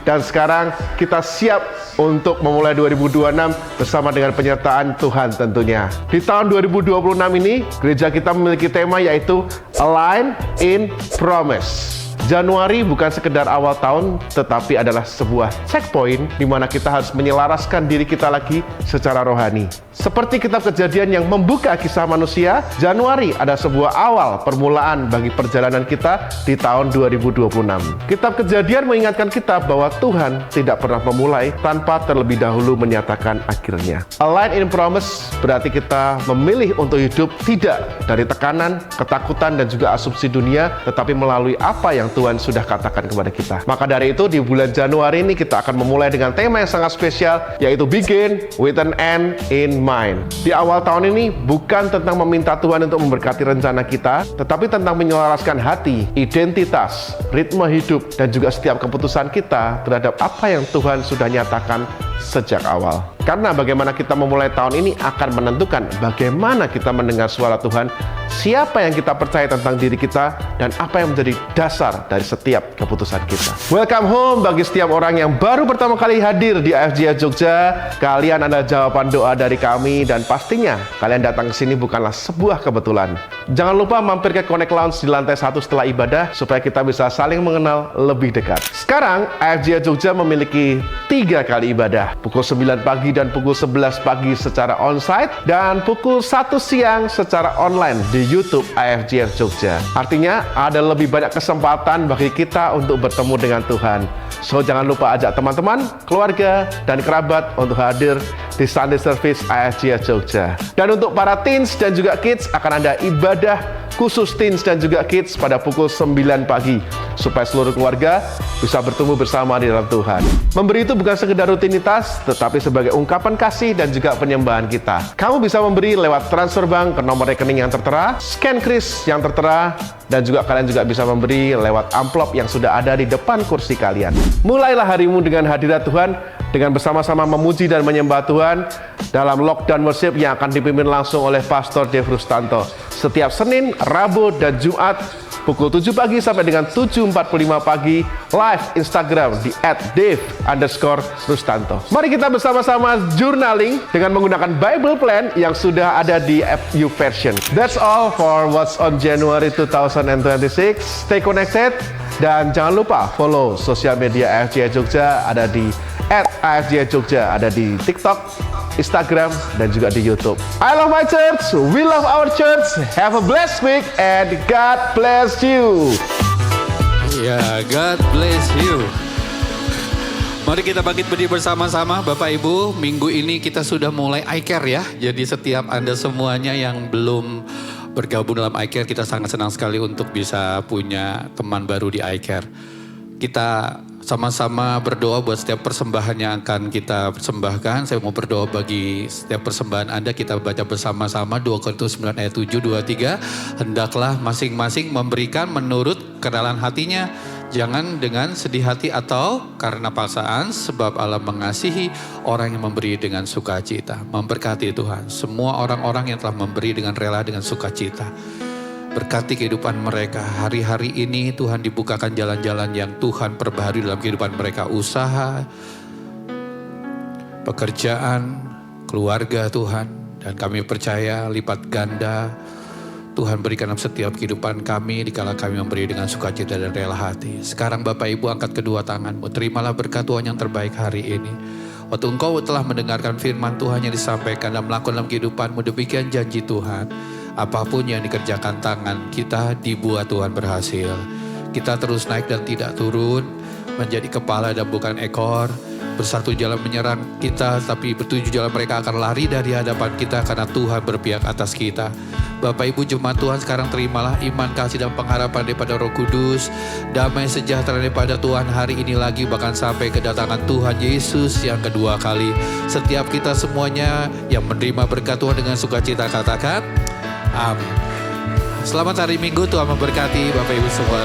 Dan sekarang kita siap untuk memulai 2026 bersama dengan penyertaan Tuhan tentunya. Di tahun 2026 ini, gereja kita memiliki tema yaitu Align in Promise. Januari bukan sekedar awal tahun, tetapi adalah sebuah checkpoint di mana kita harus menyelaraskan diri kita lagi secara rohani. Seperti kitab Kejadian yang membuka kisah manusia, Januari ada sebuah awal permulaan bagi perjalanan kita di tahun 2026. Kitab Kejadian mengingatkan kita bahwa Tuhan tidak pernah memulai tanpa terlebih dahulu menyatakan akhirnya. Align in Promise berarti kita memilih untuk hidup tidak dari tekanan, ketakutan, dan juga asumsi dunia, tetapi melalui apa yang Tuhan sudah katakan kepada kita. Maka dari itu di bulan Januari ini kita akan memulai dengan tema yang sangat spesial, yaitu Begin with an End in Mind. Di awal tahun ini bukan tentang meminta Tuhan untuk memberkati rencana kita, tetapi tentang menyelaraskan hati, identitas, ritme hidup, dan juga setiap keputusan kita terhadap apa yang Tuhan sudah nyatakan sejak awal. Karena bagaimana kita memulai tahun ini akan menentukan bagaimana kita mendengar suara Tuhan, siapa yang kita percaya tentang diri kita, dan apa yang menjadi dasar dari setiap keputusan kita. Welcome home bagi setiap orang yang baru pertama kali hadir di AFGS Jogja. Kalian adalah jawaban doa dari kami, dan pastinya kalian datang ke sini bukanlah sebuah kebetulan. Jangan lupa mampir ke Connect Lounge di lantai 1 setelah ibadah supaya kita bisa saling mengenal lebih dekat. Sekarang AFGS Jogja memiliki 3 kali ibadah, pukul 9 pagi dan pukul 11 pagi secara onsite, dan pukul 1 siang secara online di YouTube AFGS Jogja. Artinya ada lebih banyak kesempatan bagi kita untuk bertemu dengan Tuhan. So jangan lupa ajak teman-teman, keluarga, dan kerabat untuk hadir di Sunday Service AFGS Jogja. Dan untuk para teens dan juga kids akan ada ibadah khusus teens dan juga kids pada pukul 9 pagi. Supaya seluruh keluarga bisa bertumbuh bersama di dalam Tuhan. Memberi itu bukan sekedar rutinitas, tetapi sebagai ungkapan kasih dan juga penyembahan kita. Kamu bisa memberi lewat transfer bank ke nomor rekening yang tertera, scan kris yang tertera, dan juga kalian juga bisa memberi lewat amplop yang sudah ada di depan kursi kalian. Mulailah harimu dengan hadirat Tuhan, dengan bersama-sama memuji dan menyembah Tuhan dalam lockdown worship yang akan dipimpin langsung oleh Pastor Dave Rustanto. Setiap Senin, Rabu, dan Jumat pukul 7 pagi sampai dengan 7.45 pagi live Instagram di @dave_rustanto. Mari kita bersama-sama journaling dengan menggunakan Bible Plan yang sudah ada di app YouVersion. That's all for What's on January 2026. Stay connected dan jangan lupa follow sosial media AFJ Jogja, ada di @AFJ Jogja, ada di TikTok, Instagram, dan juga di YouTube. I love my church, we love our church. Have a blessed week and God bless you. Ya, God bless you. Mari kita bangkit berdiri bersama-sama Bapak Ibu. Minggu ini kita sudah mulai iCare ya. Jadi setiap Anda semuanya yang belum bergabung dalam iCare, kita sangat senang sekali untuk bisa punya teman baru di iCare. Kita sama-sama berdoa buat setiap persembahan yang akan kita persembahkan. Saya mau berdoa bagi setiap persembahan Anda. Kita baca bersama-sama 2 Korintus 9 ayat 7, 23. Hendaklah masing-masing memberikan menurut kerelaan hatinya. Jangan dengan sedih hati atau karena paksaan, sebab Allah mengasihi orang yang memberi dengan sukacita. Memberkati Tuhan semua orang-orang yang telah memberi dengan rela, dengan sukacita. Berkati kehidupan mereka. Hari-hari ini Tuhan dibukakan jalan-jalan yang Tuhan perbaharui dalam kehidupan mereka. Usaha, pekerjaan, keluarga Tuhan. Dan kami percaya lipat ganda Tuhan berikan dalam setiap kehidupan kami dikala kami memberi dengan sukacita dan rela hati. Sekarang Bapak Ibu angkat kedua tanganmu. Terimalah berkat Tuhan yang terbaik hari ini. Waktu engkau telah mendengarkan firman Tuhan yang disampaikan dan melakukan dalam kehidupanmu, demikian janji Tuhan. Apapun yang dikerjakan tangan kita dibuat Tuhan berhasil. Kita terus naik dan tidak turun, menjadi kepala dan bukan ekor. Bersatu jalan menyerang kita, tapi bertujuh jalan mereka akan lari dari hadapan kita karena Tuhan berpihak atas kita. Bapak Ibu jemaat Tuhan, sekarang terimalah iman, kasih dan pengharapan daripada Roh Kudus. Damai sejahtera daripada Tuhan hari ini lagi, bahkan sampai kedatangan Tuhan Yesus yang kedua kali. Setiap kita semuanya yang menerima berkat Tuhan dengan sukacita katakan amin. Selamat hari Minggu, Tuhan memberkati Bapak Ibu semua.